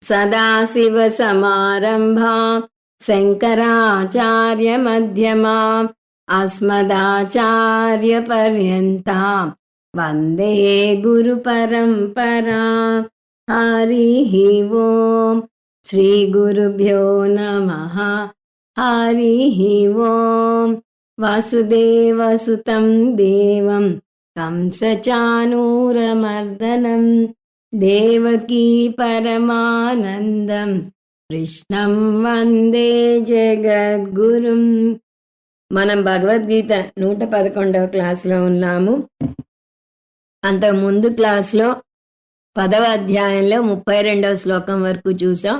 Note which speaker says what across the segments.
Speaker 1: सदाशिवसमारम्भां शङ्कराचार्यमध्यमाम् अस्मदाचार्यपर्यन्तां वन्दे गुरुपरम्परां। हरिः ओम् श्रीगुरुभ्यो नमः। हरिः ओम् वासुदेवसुतं देवं कंसचाणूरमर्दनं देवकी परमानन्दं కృష్ణం వందే జగద్గురుం. మనం భగవద్గీత 111వ క్లాస్లో ఉన్నాము. అంతకుముందు క్లాస్లో 10వ అధ్యాయంలో 32వ శ్లోకం వరకు చూసాం.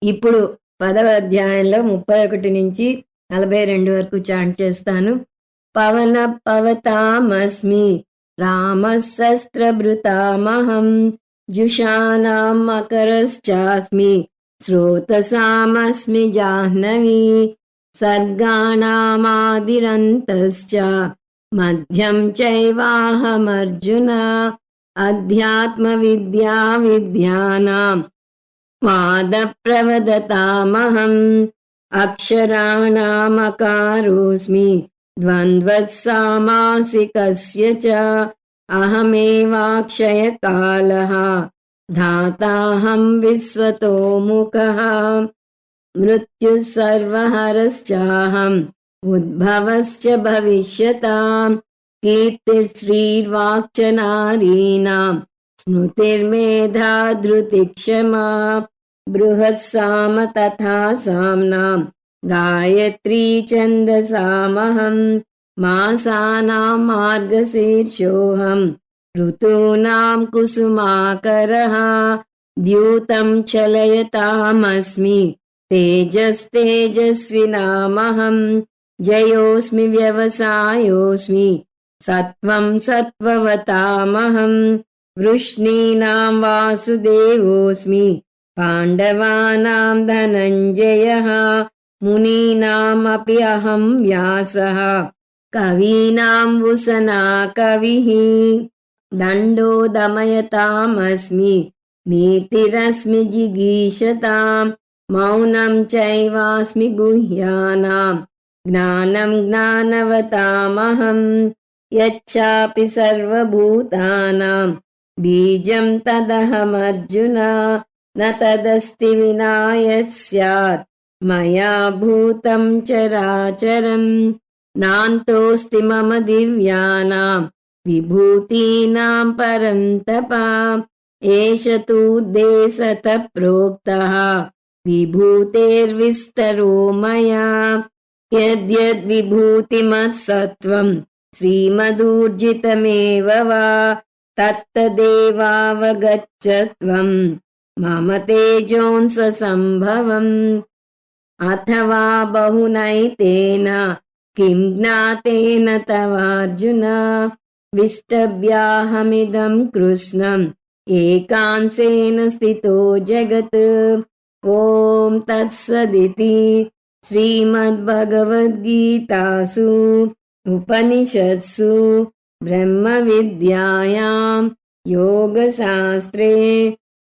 Speaker 1: ఇప్పుడు 10వ అధ్యాయంలో 31 నుంచి 42 వరకు చాంట్ చేస్తాను. పవన పవతామస్మి రామశస్త్రభృతామహం జుషానాం మకరశ్చాస్మి శ్రోతసామస్మి జాహ్నవీ సర్గాణామాదిరంతశ్చ మధ్యం చైవాహమర్జున అధ్యాత్మ విద్యా విద్యానాం వాదప్రవదతామహం అక్షరాణామకారోస్మి ద్వంద్వః సామాసికస్య చ అహమేవాక్షయకాలః ధాతాహం విశ్వతోముఖః మృత్యుః సర్వహరశ్చాహం ఉద్భవశ్చ భవిష్యతాం కీర్తిశ్రీర్వాక్చ నారీణాం స్మృతిర్మేధా ధృతిక్షమా బృహత్సామ తథా సామ్నాం గాయత్రీ ఛందసామహం మాసానాం మార్గశీర్షోహం ఋతూనాం కుసుమాకరః ద్యూతం చలయతామస్మి తేజస్తేజస్వినామహం జయోస్మి వ్యవసాయోస్మి సత్వం సత్వవతామహం వృష్ణీనాం వాసుదేవోస్మి పాండవానాం ధనంజయః మునీనామపి అహం వ్యాసః కవీనాం ఉసనా కవిః దండో దమయతామస్మి నీతిరస్మి జిగీషతాం మౌనం చైవాస్మి గుహ్యానాం జ్ఞానం జ్ఞానవతామహం యచ్చాపి సర్వభూతానాం బీజం తదహమర్జున న తదస్తి వినా యస్యాత్ మయా భూతం చరాచరం నాంతోస్తి మమ దివ్యానాం విభూతీనాం పరంతప ఏష తు దేశతః ప్రోక్తః విభూతేర్విస్తరో మయా యద్యద్ విభూతిమత్సత్వం శ్రీమదూర్జితమేవ వా తత్తదేవావగచ్చత్వం మమ తేజోంస సంభవం అథవా బహునైతేన కిం జ్ఞాతేన తవార్జున విష్టవ్యాహమిదం కృష్ణం ఏకాంశేన స్థితో జగత్. ఓం తత్సదితి శ్రీమద్భగవద్గీతాసు ఉపనిషత్సు బ్రహ్మ విద్యాయాం యోగశాస్త్రే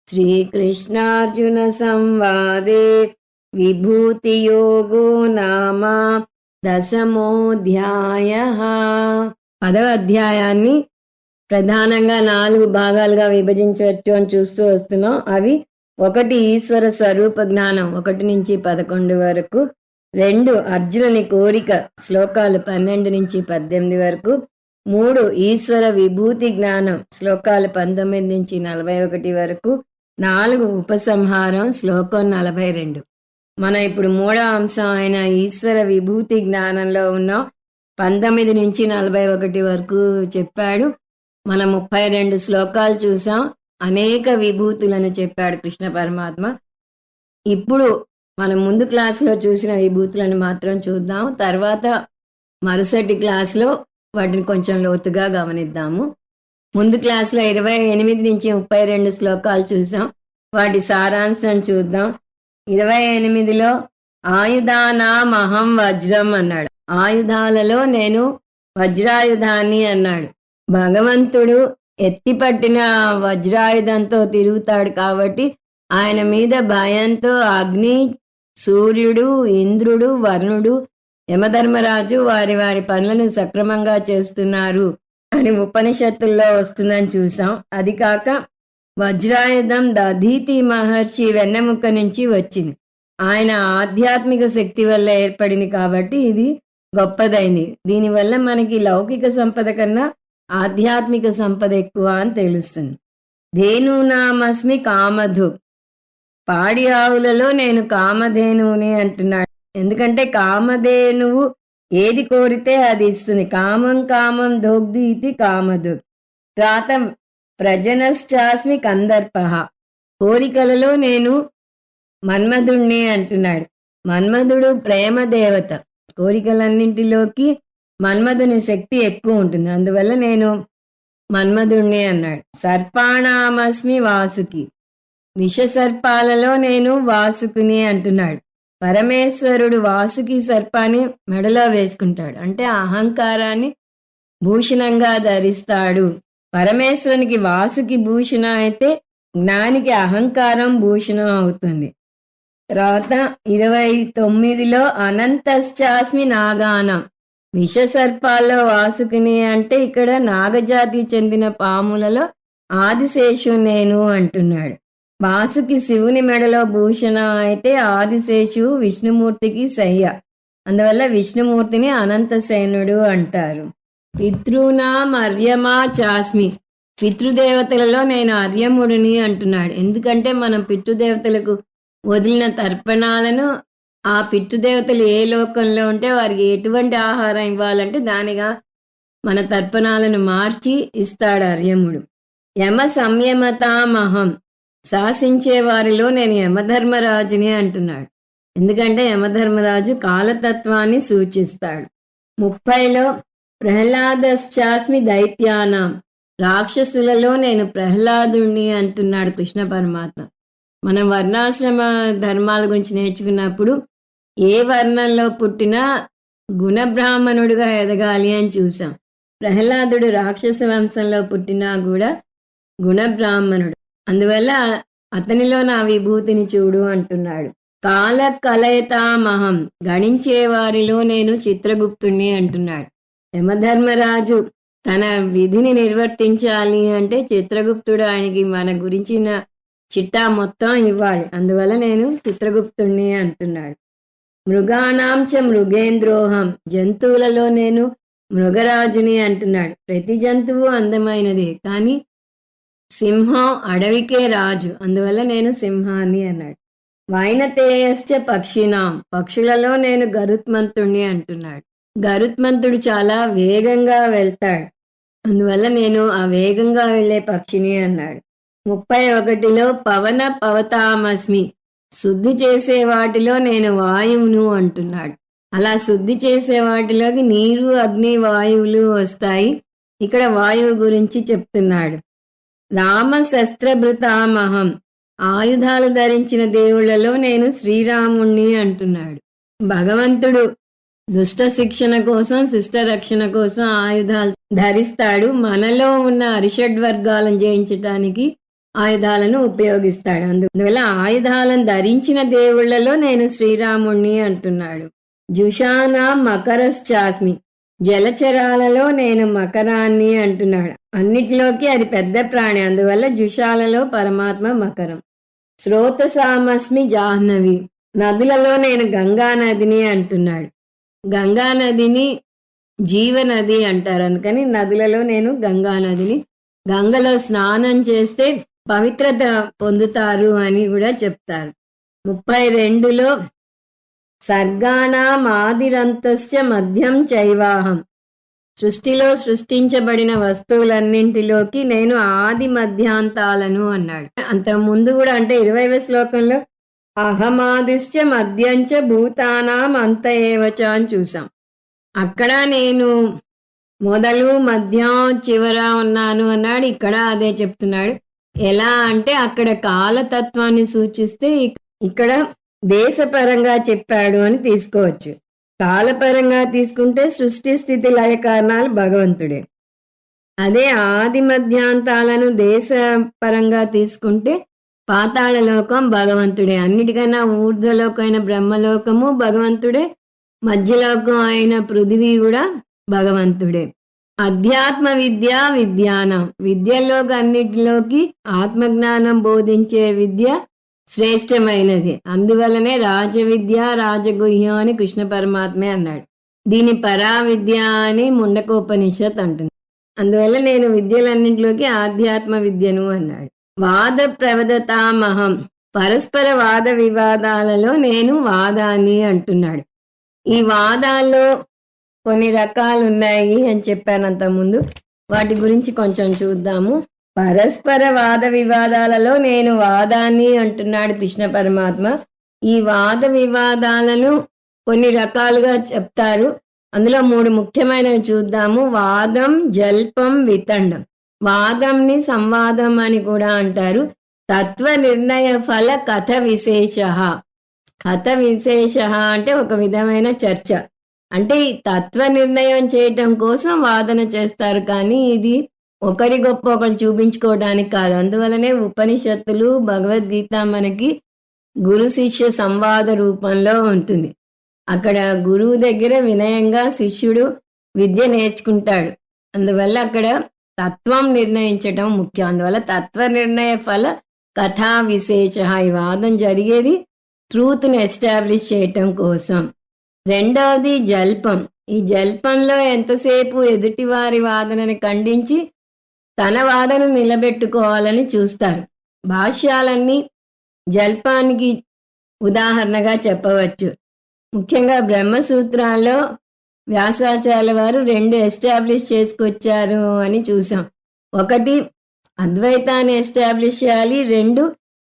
Speaker 1: శ్రీకృష్ణార్జున సంవాదే విభూతి యోగో నామ 10వ అధ్యాయః. 10వ అధ్యాయాన్ని ప్రధానంగా 4 భాగాలుగా విభజించవచ్చు అని చూస్తూ వస్తున్నాం. అవి 1 ఈశ్వర స్వరూప జ్ఞానం 1 నుంచి 11 వరకు, 2 అర్జునుని కోరిక శ్లోకాలు 12 నుంచి 18 వరకు, 3 ఈశ్వర విభూతి జ్ఞానం శ్లోకాలు 19 నుంచి 41 వరకు, 4 ఉపసంహారం శ్లోకం 42. మనం ఇప్పుడు 3వ అంశం అయిన ఈశ్వర విభూతి జ్ఞానంలో ఉన్నాం. 19 నుంచి 41 వరకు చెప్పాడు. మనం 32 శ్లోకాలు చూసాం. అనేక విభూతులను చెప్పాడు కృష్ణ పరమాత్మ. ఇప్పుడు మనం ముందు క్లాసులో చూసిన విభూతులను మాత్రం చూద్దాం. తర్వాత మరుసటి క్లాసులో వాటిని కొంచెం లోతుగా గమనిద్దాము. ముందు క్లాసులో 28 నుంచి 32 శ్లోకాలు చూసాం. వాటి సారాంశం చూద్దాం. 28లో ఆయుధానామహం వజ్రం అన్నాడు. ఆయుధాలలో నేను వజ్రాయుధాన్ని అన్నాడు. భగవంతుడు ఎత్తిపట్టిన వజ్రాయుధంతో తిరుగుతాడు కాబట్టి ఆయన మీద భయంతో అగ్ని, సూర్యుడు, ఇంద్రుడు, వరుణుడు, యమధర్మరాజు వారి వారి పనులను సక్రమంగా చేస్తున్నారు అని ఉపనిషత్తుల్లో వస్తుందని చూసాం. అది కాక వజ్రాయుధం దధీతి మహర్షి వెన్నెముక నుంచి వచ్చింది. ఆయన ఆధ్యాత్మిక శక్తి వల్ల ఏర్పడింది కాబట్టి ఇది గొప్పదైంది. దీనివల్ల మనకి లౌకిక సంపద కన్నా ఆధ్యాత్మిక సంపద ఎక్కువ అని తెలుస్తుంది. ధేనూనామస్మి కామధు, పాడి ఆవులలో నేను కామధేనువుని అంటున్నాడు. ఎందుకంటే కామధేనువు ఏది కోరితే అది ఇస్తుంది. కామం కామం దోగ్ధి ఇది కామధు. తర్వాత ప్రజనశ్చాస్మి కందర్ప, కోరికలలో నేను మన్మధుణ్ణి అంటున్నాడు. మన్మధుడు ప్రేమ దేవత. కోరికలన్నింటిలోకి మన్మధుని శక్తి ఎక్కువ ఉంటుంది, అందువల్ల నేను మన్మధుణ్ణి అన్నాడు. సర్పాణామస్మి వాసుకి, విషసర్పాలలో నేను వాసుకుని అంటున్నాడు. పరమేశ్వరుడు వాసుకి సర్పాన్ని మెడలో వేసుకుంటాడు, అంటే అహంకారాన్ని భూషణంగా ధరిస్తాడు. పరమేశ్వరునికి వాసుకి భూషణ అయితే జ్ఞానికి అహంకారం భూషణం అవుతుంది. తర్వాత 29లో అనంతశ్చాస్మి నాగానం, విషసర్పాల్లో వాసుకుని అంటే ఇక్కడ నాగజాతికి చెందిన పాములలో ఆదిశేషు నేను అంటున్నాడు. వాసుకి శివుని మెడలో భూషణం అయితే ఆదిశేషు విష్ణుమూర్తికి శయ్య, అందువల్ల విష్ణుమూర్తిని అనంతసేనుడు అంటారు. పితృనాం అర్యమా చాస్మి, పితృదేవతలలో నేను అర్యముడిని అంటున్నాడు. ఎందుకంటే మనం పితృదేవతలకు వదిలిన తర్పణాలను ఆ పితృదేవతలు ఏ లోకంలో ఉంటే వారికి ఎటువంటి ఆహారం ఇవ్వాలంటే దానిగా మన తర్పణాలను మార్చి ఇస్తాడు అర్యముడు. యమ సంయమతామహం, శాసించే వారిలో నేను యమధర్మరాజుని అంటున్నాడు. ఎందుకంటే యమధర్మరాజు కాలతత్వాన్ని సూచిస్తాడు. 30లో ప్రహ్లాదశ్చాస్మి దైత్యానాం, రాక్షసులలో నేను ప్రహ్లాదుణ్ణి అంటున్నాడు కృష్ణ పరమాత్మ. మనం వర్ణాశ్రమ ధర్మాల గురించి నేర్చుకున్నప్పుడు ఏ వర్ణంలో పుట్టినా గుణబ్రాహ్మణుడిగా ఎదగాలి అని చూసాం. ప్రహ్లాదుడు రాక్షస వంశంలో పుట్టినా కూడా గుణబ్రాహ్మణుడు, అందువల్ల అతనిలో నా విభూతిని చూడు అంటున్నాడు. కాల కలయతామహం, గణించే వారిలో నేను చిత్రగుప్తుణ్ణి అంటున్నాడు. యమధర్మరాజు తన విధిని నిర్వర్తించాలి అంటే చిత్రగుప్తుడు ఆయనకి మన గురించిన చిట్టా మొత్తం ఇవ్వాలి, అందువల్ల నేను చిత్రగుప్తుణ్ణి అంటున్నాడు. మృగాణాంచ మృగేంద్రోహం, జంతువులలో నేను మృగరాజుని అంటున్నాడు. ప్రతి జంతువు అందమైనదే, కానీ సింహం అడవికే రాజు, అందువల్ల నేను సింహాన్ని అన్నాడు. వైనతేయశ్చ పక్షినాం, పక్షులలో నేను గరుత్మంతుణ్ణి అంటున్నాడు. గరుత్మంతుడు చాలా వేగంగా వెళ్తాడు, అందువల్ల నేను ఆ వేగంగా వెళ్లే పక్షిని అన్నాడు. 31లో పవన పవతామస్మి, శుద్ధి చేసే వాటిలో నేను వాయువును అంటున్నాడు. అలా శుద్ధి చేసే వాటిలోకి నీరు, అగ్ని, వాయువులు వస్తాయి. ఇక్కడ వాయువు గురించి చెప్తున్నాడు. రామశస్త్రభృతామహం, ఆయుధాలు ధరించిన దేవుళ్లలో నేను శ్రీరాముణ్ణి అంటున్నాడు. భగవంతుడు దుష్ట శిక్షణ కోసం, శిష్ట రక్షణ కోసం ఆయుధాలు ధరిస్తాడు. మనలో ఉన్న అరిషడ్వర్గాలను జయించటానికి ఆయుధాలను ఉపయోగిస్తాడు. అందువల్ల ఆయుధాలను ధరించిన దేవుళ్లలో నేను శ్రీరాముణ్ణి అంటున్నాడు. జుషానా మకరశ్చాస్మి, జలచరాలలో నేను మకరాన్ని అంటున్నాడు. అన్నిటిలోకి అది పెద్ద ప్రాణి, అందువల్ల జుషాలలో పరమాత్మ మకరం. స్రోతసామస్మి జాహ్నవి, నదులలో నేను గంగా నదిని అంటున్నాడు. గంగా నదిని జీవనది అంటారు, అందుకని నదులలో నేను గంగా నదిని. గంగలో స్నానం చేస్తే పవిత్రత పొందుతారు అని కూడా చెప్తారు. 32లో సర్గాణం ఆదిరంతశ్చ మధ్యం చైవాహం, సృష్టిలో సృష్టించబడిన వస్తువులన్నింటిలోకి నేను ఆది మధ్యాంతాలను అన్నాడు. అంత ముందు కూడా అంటే 20వ శ్లోకంలో అహమాదిశ్చ మధ్యంచ భూతానాం అంత ఏవచ అని చూసాం. అక్కడ నేను మొదలు మధ్యం చివర ఉన్నాను అన్నాడు. ఇక్కడ అదే చెప్తున్నాడు. ఎలా అంటే అక్కడ కాలతత్వాన్ని సూచిస్తే ఇక్కడ దేశపరంగా చెప్పాడు అని తీసుకోవచ్చు. కాలపరంగా తీసుకుంటే సృష్టి స్థితి లయ కారణాలు భగవంతుడే. అదే ఆది మధ్యాంతాలను దేశపరంగా తీసుకుంటే పాతాళలోకం భగవంతుడే, అన్నిటికన్నా ఊర్ధ్వలోకమైన బ్రహ్మలోకము భగవంతుడే, మధ్యలోకం అయిన పృథివీ కూడా భగవంతుడే. అధ్యాత్మ విద్య విజ్ఞానం, విద్యల్లోకి అన్నిటిలోకి ఆత్మజ్ఞానం బోధించే విద్య శ్రేష్టమైనది. అందువలనే రాజవిద్య రాజగుహ్యం అని కృష్ణ పరమాత్మే అన్నాడు. దీని పరా విద్య అని ముండకోపనిషత్ అంటుంది. అందువల్ల నేను విద్యలన్నింటిలోకి ఆధ్యాత్మ విద్యను అన్నాడు. వాద ప్రవదతామహం, పరస్పర వాద వివాదాలలో నేను వాదాన్ని అంటున్నాడు. ఈ వాదాల్లో కొన్ని రకాలు ఉన్నాయి అని చెప్పాను అంతకుముందు, వాటి గురించి కొంచెం చూద్దాము. పరస్పర వాద వివాదాలలో నేను వాదాన్ని అంటున్నాడు కృష్ణ పరమాత్మ. ఈ వాద వివాదాలను కొన్ని రకాలుగా చెప్తారు. అందులో 3 ముఖ్యమైనవి చూద్దాము. వాదం, జల్పం, వితండం. వాదంని సంవాదం అని కూడా అంటారు. తత్వ నిర్ణయ ఫల కథ విశేష. కథ విశేష అంటే ఒక విధమైన చర్చ. అంటే ఈ తత్వ నిర్ణయం చేయటం కోసం వాదన చేస్తారు, కానీ ఇది ఒకరి గొప్ప ఒకరు చూపించుకోవడానికి కాదు. అందువలనే ఉపనిషత్తులు, భగవద్గీత మనకి గురు శిష్య సంవాద రూపంలో ఉంటుంది. అక్కడ గురువు దగ్గర వినయంగా శిష్యుడు విద్య నేర్చుకుంటాడు. అందువల్ల అక్కడ తత్వం నిర్ణయించటం ముఖ్యం. అందువల్ల తత్వ నిర్ణయ ఫల కథా విశేష. ఈ వాదం జరిగేది ట్రూత్ని ఎస్టాబ్లిష్ చేయటం కోసం. రెండవది జల్పం. ఈ జల్పంలో ఎంతసేపు ఎదుటివారి వాదనని ఖండించి తన వాదన నిలబెట్టుకోవాలని చూస్తారు. భాష్యాలన్నీ జల్పానికి ఉదాహరణగా చెప్పవచ్చు. ముఖ్యంగా బ్రహ్మసూత్రాల్లో వ్యాసాచార్యుల వారు 2 ఎస్టాబ్లిష్ చేసుకొచ్చారు అని చూసాం. ఒకటి అద్వైతాన్ని ఎస్టాబ్లిష్ చేయాలి, 2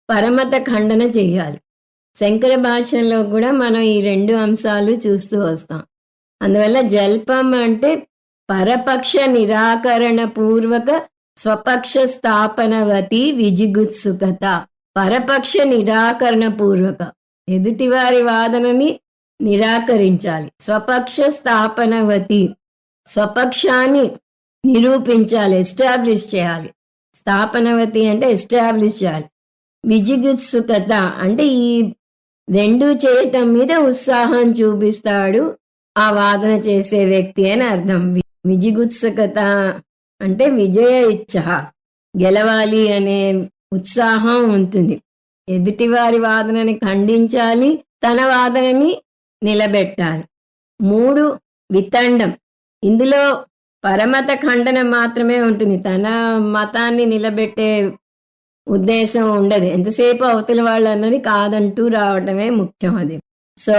Speaker 1: పరమత ఖండన చేయాలి. శంకర భాష్యంలో కూడా మనం ఈ 2 అంశాలు చూస్తూ వస్తాం. అందువల్ల జల్పం అంటే పరపక్ష నిరాకరణ పూర్వక స్వపక్ష స్థాపనవతి విజిగుత్సుకత. పరపక్ష నిరాకరణ పూర్వక, ఎదుటివారి వాదనని నిరాకరించాలి. స్వపక్ష స్థాపనవతి, స్వపక్షాన్ని నిరూపించాలి, ఎస్టాబ్లిష్ చేయాలి. స్థాపనవతి అంటే ఎస్టాబ్లిష్ చేయాలి. విజిగుత్సుకత అంటే ఈ 2 చేయటం మీద ఉత్సాహం చూపిస్తాడు ఆ వాదన చేసే వ్యక్తి అని అర్థం. విజిగుత్సుకత అంటే విజయ ఇచ్ఛ, గెలవాలి అనే ఉత్సాహం ఉంటుంది. ఎదుటివారి వాదనని ఖండించాలి, తన వాదనని నిలబెట్టాలి. 3 వితండం. ఇందులో పరమత ఖండన మాత్రమే ఉంటుంది, తన మతాన్ని నిలబెట్టే ఉద్దేశం ఉండదు. ఎంతసేపు అవతల వాళ్ళు అన్నది కాదంటూ రావటమే ముఖ్యం. అది సో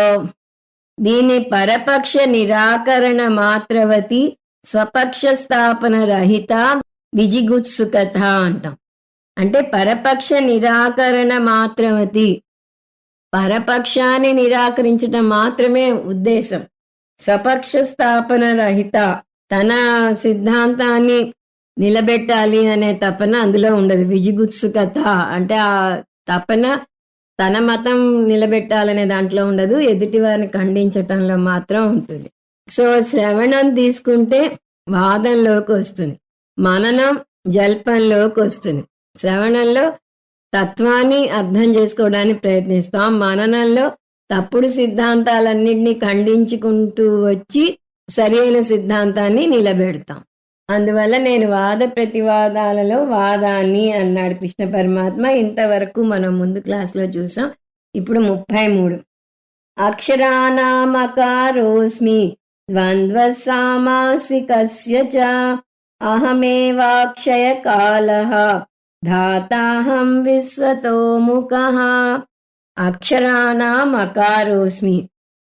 Speaker 1: దీన్ని పరపక్ష నిరాకరణ మాత్రవతి స్వపక్ష స్థాపన రహిత విజిగుత్సుకత అంటాం. అంటే పరపక్ష నిరాకరణ మాత్రవతి, పరపక్షాన్ని నిరాకరించటం మాత్రమే ఉద్దేశం. స్వపక్ష స్థాపన రహిత, తన సిద్ధాంతాన్ని నిలబెట్టాలి అనే తపన అందులో ఉండదు. విజిగుత్సుకత అంటే ఆ తపన తన మతం నిలబెట్టాలనే దాంట్లో ఉండదు, ఎదుటివారిని ఖండించటంలో మాత్రం ఉంటుంది. సో శ్రవణం తీసుకుంటే వాదంలోకి వస్తుంది, మననం జల్పంలోకి వస్తుంది. శ్రవణంలో తత్వాన్ని అర్థం చేసుకోవడానికి ప్రయత్నిస్తాం, మననంలో తప్పుడు సిద్ధాంతాలన్నింటినీ ఖండించుకుంటూ వచ్చి సరైన సిద్ధాంతాన్ని నిలబెడతాం. అందువల్ల నేను వాద ప్రతివాదాలలో వాదాన్ని అన్నాడు కృష్ణ పరమాత్మ. ఇంతవరకు మనం ముందు క్లాస్లో చూసాం. ఇప్పుడు 33. అక్షరానామకారోస్మి ద్వంద్వ సామాసికస్య చ అహమేవాక్షయ కాలః ధాతాహం విశ్వతోముఖః. అక్షరానాం అకారోస్మి.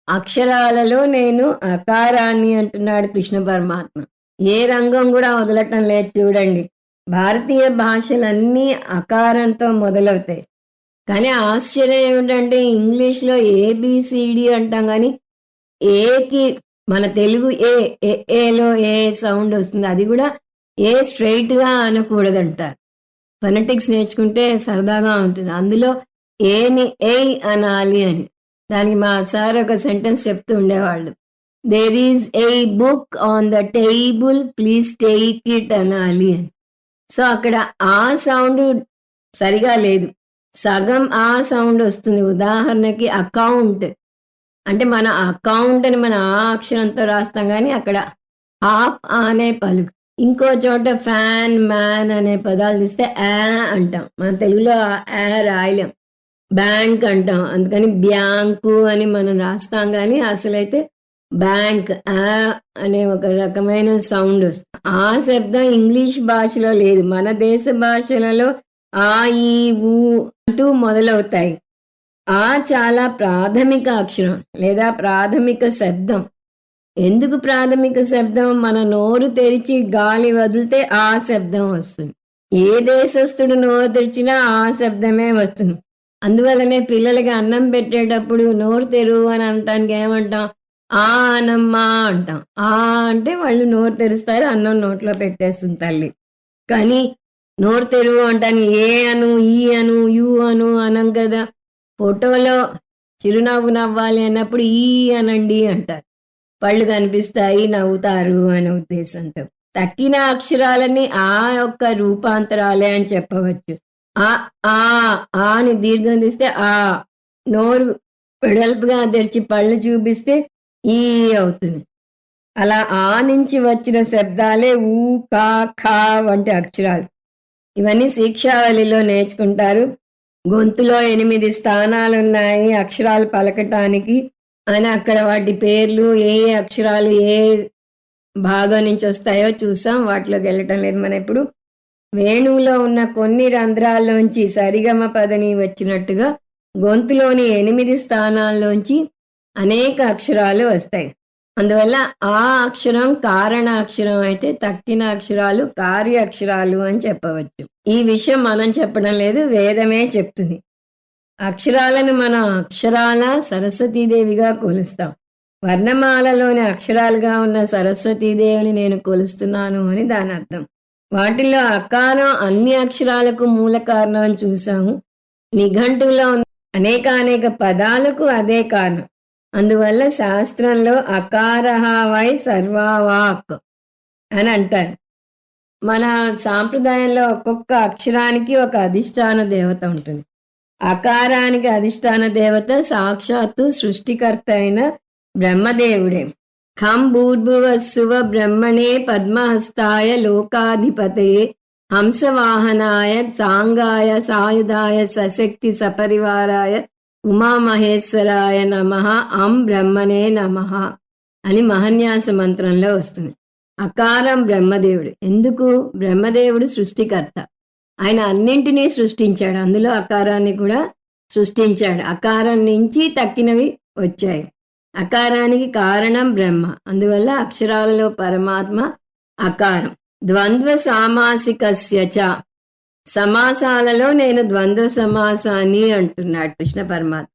Speaker 1: అక్షరాలలో నేను అకారాన్ని అంటున్నాడు కృష్ణ పరమాత్మ. ఏ రంగం కూడా వదలటం లేదు చూడండి. భారతీయ భాషలన్నీ అకారంతో మొదలవుతాయి. కానీ ఆశ్చర్యం ఏమిటంటే ఇంగ్లీష్లో ఏబిసిడి అంటాం, కానీ ఏకి మన తెలుగు ఏలో ఏ సౌండ్ వస్తుంది, అది కూడా ఏ స్ట్రైట్గా అనకూడదంటారు. ఫొనెటిక్స్ నేర్చుకుంటే సరదాగా ఉంటుంది. అందులో ఏని ఏ అనాలి అని. దానికి మా సార్ ఒక సెంటెన్స్ చెప్తూ ఉండేవాళ్ళు, there is a book on the table please take it అనాలి అని. సో అక్కడ ఆ సౌండ్ సరిగా లేదు. సగం ఆ సౌండ్ వస్తుంది. ఉదాహరణకి అకౌంట్ అంటే మన అకౌంట్ అని మన ఆ అక్షరంతో రాస్తాం కానీ అక్కడ ఆఫ్ అనే పలుకు. ఇంకో చోట ఫ్యాన్, మ్యాన్ అనే పదాలు చూస్తే ఆ అంటాం. మన తెలుగులో ఆ రాయలేం. బ్యాంక్ అంటాం. అందుకని బ్యాంకు అని మనం రాస్తాం కానీ అసలైతే బ్యాంక్ ఆ అనే ఒక రకమైన సౌండ్ వస్తుంది. ఆ శబ్దం ఇంగ్లీష్ భాషలో లేదు. మన దేశ భాషలలో ఆ, ఈ, ఊ అంటూ మొదలవుతాయి. ఆ చాలా ప్రాథమిక అక్షరం లేదా ప్రాథమిక శబ్దం. ఎందుకు ప్రాథమిక శబ్దం? మన నోరు తెరిచి గాలి వదిలితే ఆ శబ్దం వస్తుంది. ఏ దేశస్థుడు నోరు తెరిచినా ఆ శబ్దమే వస్తుంది. అందువల్లనే పిల్లలకి అన్నం పెట్టేటప్పుడు నోరు తెరువు అని అనటానికి ఏమంటాం? ఆ అనమ్మా అంటాం. ఆ అంటే వాళ్ళు నోరు తెరుస్తారు, అన్నం నోట్లో పెట్టేస్తుంది తల్లి. కానీ నోరు తెరువు అంటాను ఏ అను, ఈ అను, యు అను అనం కదా. ఫోటోలో చిరునవ్వు నవ్వాలి అన్నప్పుడు ఈ అనండి అంటారు. పళ్ళు కనిపిస్తాయి, నవ్వుతారు అనే ఉద్దేశంతో. తక్కిన అక్షరాలన్నీ ఆ యొక్క రూపాంతరాలే అని చెప్పవచ్చు. ఆ ఆ అని దీర్ఘం తీస్తే ఆ, నోరు వెడల్పుగా తెరిచి పళ్ళు చూపిస్తే ఈ అవుతుంది. అలా ఆ నుంచి వచ్చిన శబ్దాలే ఊ, కా, ఖా వంటి అక్షరాలు. ఇవన్నీ శిక్షావళిలో నేర్చుకుంటారు. గొంతులో 8 స్థానాలు ఉన్నాయి అక్షరాలు పలకటానికి అని అక్కడ వాటి పేర్లు ఏ ఏ అక్షరాలు ఏ భాగం నుంచి వస్తాయో చూసాం. వాటిలోకి వెళ్ళటం లేదు మనం ఇప్పుడు. వేణువులో ఉన్న కొన్ని రంధ్రాల్లోంచి సరిగమ పదని వచ్చినట్టుగా గొంతులోని 8 స్థానాల్లోంచి అనేక అక్షరాలు వస్తాయి. అందువల్ల ఆ అక్షరం కారణ అక్షరం అయితే తక్కిన అక్షరాలు కార్య అక్షరాలు అని చెప్పవచ్చు. ఈ విషయం మనం చెప్పడం లేదు, వేదమే చెప్తుంది. అక్షరాలను మనం అక్షరాల సరస్వతీదేవిగా కొలుస్తాం. వర్ణమాలలోని అక్షరాలుగా ఉన్న సరస్వతీదేవిని నేను కొలుస్తున్నాను అని దాని అర్థం. వాటిల్లో అకారం అన్ని అక్షరాలకు మూల కారణం అని చూసాము. నిఘంటువులో ఉన్న అనేక పదాలకు అదే కారణం. అందువల్ల శాస్త్రంలో అకారహ వై సర్వవాక్ అని అంటారు. మన సాంప్రదాయంలో ఒక్కొక్క అక్షరానికి ఒక అధిష్టాన దేవత ఉంటుంది. అకారానికి అధిష్టాన దేవత సాక్షాత్తు సృష్టికర్త అయిన బ్రహ్మదేవుడే. ఖం భూర్భువస్సువ బ్రహ్మణే పద్మహస్తాయ లోకాధిపతయే హంసవాహనాయ సాంగాయ సాయుధాయ సశక్తి సపరివారాయ ఉమామహేశ్వరాయ నమః అం బ్రహ్మణే నమః అని మహన్యాస మంత్రంలో వస్తుంది. అకారం బ్రహ్మదేవుడు. ఎందుకు? బ్రహ్మదేవుడు సృష్టికర్త. ఆయన అన్నింటినీ సృష్టించాడు, అందులో అకారాన్ని కూడా సృష్టించాడు. అకారం నుంచి తక్కినవి వచ్చాయి. అకారానికి కారణం బ్రహ్మ. అందువల్ల అక్షరాలలో పరమాత్మ అకారం. ద్వంద్వ సామాసికస్య చ, సమాసాలలో నేను ద్వంద్వ సమాసాన్ని అంటున్నాడు కృష్ణ పరమాత్మ.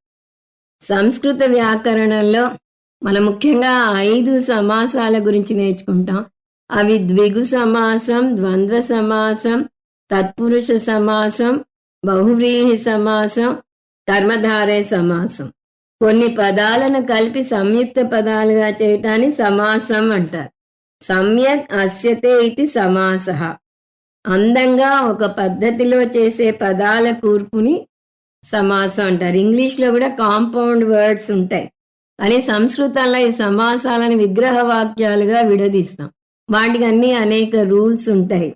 Speaker 1: సంస్కృత వ్యాకరణంలో మనం ముఖ్యంగా 5 సమాసాల గురించి నేర్చుకుంటాం. అవి ద్విగు సమాసం, ద్వంద్వ సమాసం, తత్పురుష సమాసం, బహువ్రీహి సమాసం, కర్మధారే సమాసం. కొన్ని పదాలను కలిపి సంయుక్త పదాలుగా చేయటాన్ని సమాసం అంటారు. సమ్యక్ అస్యతే ఇది సమాసః. అందంగా ఒక పద్ధతిలో చేసే పదాల కూర్పుని సమాసం అంటారు. ఇంగ్లీష్లో కూడా కాంపౌండ్ వర్డ్స్ ఉంటాయి, కానీ సంస్కృతంలో ఈ సమాసాలను విగ్రహ వాక్యాలుగా విడదీస్తాం. వాటికి అన్ని అనేక రూల్స్ ఉంటాయి.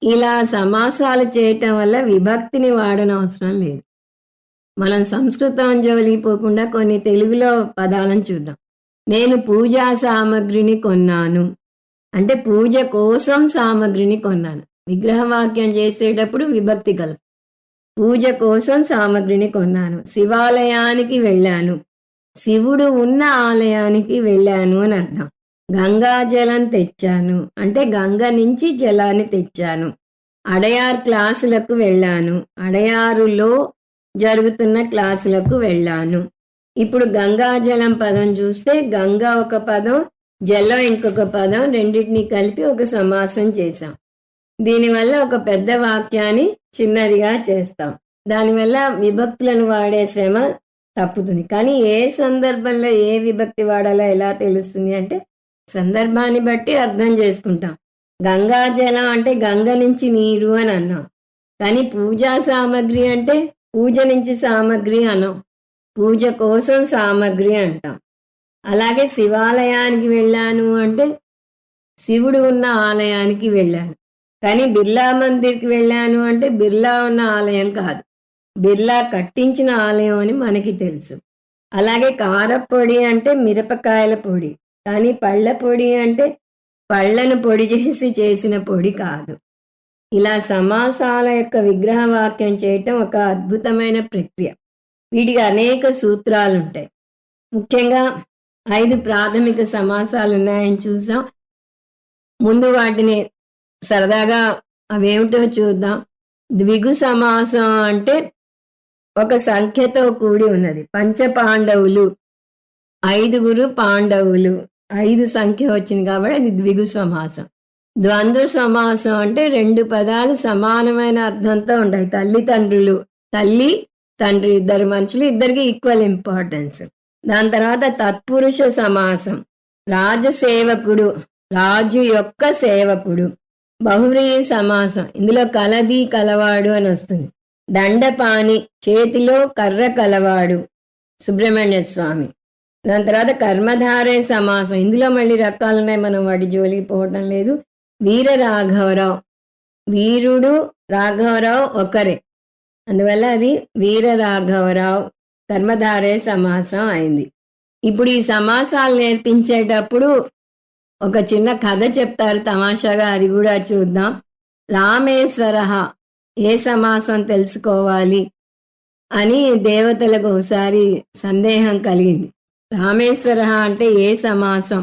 Speaker 1: ఇలా సమాసాలు చేయటం వల్ల విభక్తిని వాడనవసరం లేదు. మనం సంస్కృతం జోలిపోకుండా కొన్ని తెలుగులో పదాలను చూద్దాం. నేను పూజా సామగ్రిని కొన్నాను అంటే పూజ కోసం సామగ్రిని కొన్నాను. విగ్రహవాక్యం చేసేటప్పుడు విభక్తి కలుపు. పూజ కోసం సామగ్రిని కొన్నాను. శివాలయానికి వెళ్ళాను, శివుడు ఉన్న ఆలయానికి వెళ్ళాను అని అర్థం. గంగాజలం తెచ్చాను అంటే గంగ నుంచి జలాన్ని తెచ్చాను. అడయార్ క్లాసులకు వెళ్ళాను, అడయారులో జరుగుతున్న క్లాసులకు వెళ్ళాను. ఇప్పుడు గంగాజలం పదం చూస్తే గంగా ఒక పదం, జలం ఇంకొక పదం, రెండింటినీ కలిపి ఒక సమాసం చేశాం. దీనివల్ల ఒక పెద్ద వాక్యాన్ని చిన్నదిగా చేస్తాం. దానివల్ల విభక్తులను వాడే శ్రమ తప్పుతుంది. కానీ ఏ సందర్భంలో ఏ విభక్తి వాడాలో ఎలా తెలుస్తుంది అంటే సందర్భాన్ని బట్టి అర్థం చేసుకుంటాం. గంగాజలం అంటే గంగ నుంచి నీరు అని అన్నాం. కానీ పూజా సామగ్రి అంటే పూజ నుంచి సామగ్రి అనం, పూజ కోసం సామగ్రి అంటాం. అలాగే శివాలయానికి వెళ్ళాను అంటే శివుడు ఉన్న ఆలయానికి వెళ్ళాను. కానీ బిర్లా మందిర్కి వెళ్ళాను అంటే బిర్లా ఉన్న ఆలయం కాదు, బిర్లా కట్టించిన ఆలయం అని మనకి తెలుసు. అలాగే కారపొడి అంటే మిరపకాయల పొడి, కానీ పళ్ళ పొడి అంటే పళ్ళను పొడి చేసి చేసిన పొడి కాదు. ఇలా సమాసాల యొక్క విగ్రహవాక్యం చేయటం ఒక అద్భుతమైన ప్రక్రియ. వీటికి అనేక సూత్రాలు ఉంటాయి. ముఖ్యంగా 5 ప్రాథమిక సమాసాలు ఉన్నాయని చూసాం. ముందు వాటిని సరదాగా అవేమిటో చూద్దాం. ద్విగు సమాసం అంటే ఒక సంఖ్యతో కూడి ఉన్నది. పంచపాండవులు, 5 పాండవులు, 5 సంఖ్య వచ్చింది కాబట్టి అది ద్విగు సమాసం. ద్వంద్వ సమాసం అంటే 2 పదాలు సమానమైన అర్థంతో ఉంటాయి. తల్లిదండ్రులు, తల్లి తండ్రి, ఇద్దరు మనుషులు, ఇద్దరికి ఈక్వల్ ఇంపార్టెన్స్. దాని తర్వాత తత్పురుష సమాసం, రాజసేవకుడు, రాజు యొక్క సేవకుడు. బహువ్రీహి సమాసం, ఇందులో కలది కలవాడు అని వస్తుంది. దండపాణి, చేతిలో కర్ర కలవాడు, సుబ్రహ్మణ్య స్వామి. దాని తర్వాత కర్మధారే సమాసం, ఇందులో మళ్ళీ రకాలు ఉన్నాయి, మనం వాటి జోలికి పోవటం లేదు. వీర రాఘవరావు, వీరుడు రాఘవరావు ఒకరే, అందువల్ల అది వీర రాఘవరావు కర్మధారే సమాసం అయింది. ఇప్పుడు ఈ సమాసాలు నేర్పించేటప్పుడు ఒక చిన్న కథ చెప్తారు తమాషాగా, అది కూడా చూద్దాం. రామేశ్వర ఏ సమాసం తెలుసుకోవాలి అని దేవతలకు ఒకసారి సందేహం కలిగింది. రామేశ్వర అంటే ఏ సమాసం,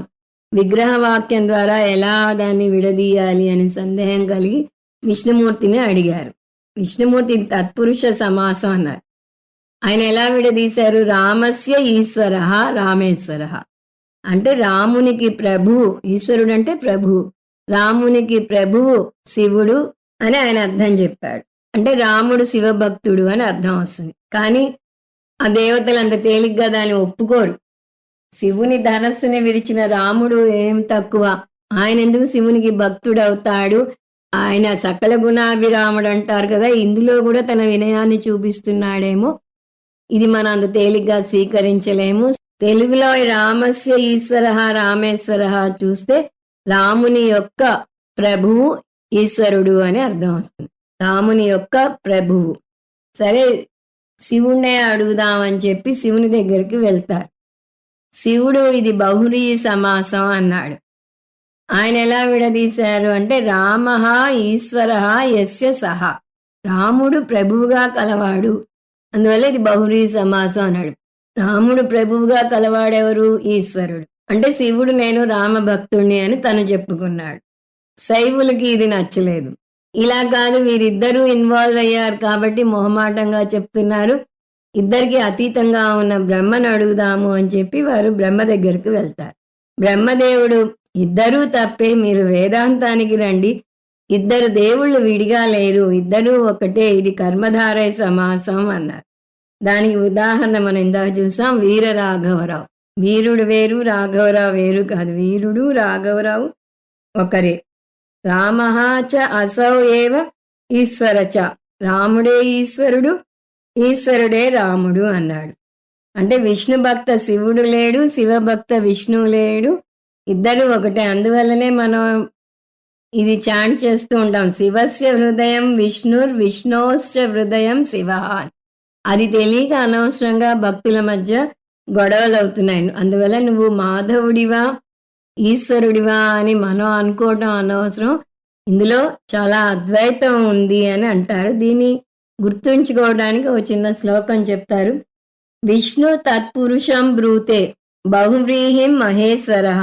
Speaker 1: విగ్రహవాక్యం ద్వారా ఎలా దాన్ని విడదీయాలి అని సందేహం కలిగి విష్ణుమూర్తిని అడిగారు. విష్ణుమూర్తి తత్పురుష సమాసం అన్నారు. ఆయన ఎలా విడదీశారు? రామస్య ఈశ్వర రామేశ్వర అంటే రామునికి ప్రభు, ఈశ్వరుడు అంటే ప్రభు, రామునికి ప్రభువు శివుడు అని ఆయన అర్థం చెప్పాడు. అంటే రాముడు శివభక్తుడు అని అర్థం వస్తుంది. కానీ ఆ దేవతలు అంత తేలిగ్గా దాన్ని ఒప్పుకోరు. శివుని ధనస్సుని విరిచిన రాముడు ఏం తక్కువ, ఆయన ఎందుకు శివునికి భక్తుడు అవుతాడు? ఆయన సకల గుణాభిరాముడు అంటారు కదా, ఇందులో కూడా తన వినయాన్ని చూపిస్తున్నాడేమో. ఇది మనం అంత తేలిగ్గా స్వీకరించలేము. తెలుగులో రామస్య ఈశ్వర రామేశ్వర చూస్తే రాముని యొక్క ప్రభువు ఈశ్వరుడు అని అర్థం వస్తుంది. రాముని యొక్క ప్రభువు. సరే, శివుణ్ణే అడుగుదామని చెప్పి శివుని దగ్గరికి వెళ్తారు. శివుడు ఇది బహువ్రీహి సమాసం అన్నాడు. ఆయన ఎలా విడదీశారు అంటే రామః ఈశ్వరః యస్య సహ, రాముడు ప్రభువుగా కలవాడు, అందువల్ల ఇది బహువ్రీహి సమాసం అన్నాడు. రాముడు ప్రభువుగా కలవాడెవరు? ఈశ్వరుడు. అంటే శివుడు నేను రామభక్తుణ్ణి అని తను చెప్పుకున్నాడు. శైవులకి ఇది నచ్చలేదు. ఇలా కాదు, వీరిద్దరూ ఇన్వాల్వ్ అయ్యారు కాబట్టి మొహమాటంగా చెప్తున్నారు, ఇద్దరికి అతీతంగా ఉన్న బ్రహ్మను అడుగుదాము అని చెప్పి వారు బ్రహ్మ దగ్గరికి వెళ్తారు. బ్రహ్మదేవుడు ఇద్దరూ తప్పే, మీరు వేదాంతానికి రండి, ఇద్దరు దేవుళ్ళు విడిగా లేరు, ఇద్దరూ ఒకటే, ఇది కర్మధారయ సమాసం అన్నారు. దానికి ఉదాహరణ మనం ఇందాక చూసాం, వీర రాఘవరావు. వీరుడు వేరు, రాఘవరావు వేరు కాదు, వీరుడు రాఘవరావు ఒకరే. రామః చ అసౌ ఏవ ఈశ్వర చ, రాముడే ఈశ్వరుడు, ఈశ్వరుడే రాముడు అన్నాడు. అంటే విష్ణు భక్త శివుడు లేడు, శివభక్త విష్ణువు లేడు, ఇద్దరు ఒకటే. అందువల్లనే మనం ఇది చాంట్ చేస్తూ ఉంటాం, శివస్య హృదయం విష్ణుర్ విష్ణోశ్చ హృదయం శివ. అది తెలియక అనవసరంగా భక్తుల మధ్య గొడవలు అవుతున్నాయి. అందువల్ల నువ్వు మాధవుడివా ఈశ్వరుడివా అని మనం అనుకోవటం అనవసరం. ఇందులో చాలా అద్వైతం ఉంది అని అంటారు. దీన్ని గుర్తుంచుకోవడానికి ఒక చిన్న శ్లోకం చెప్తారు. విష్ణు తత్పురుషం బ్రూతే బహువ్రీహిం మహేశ్వరః,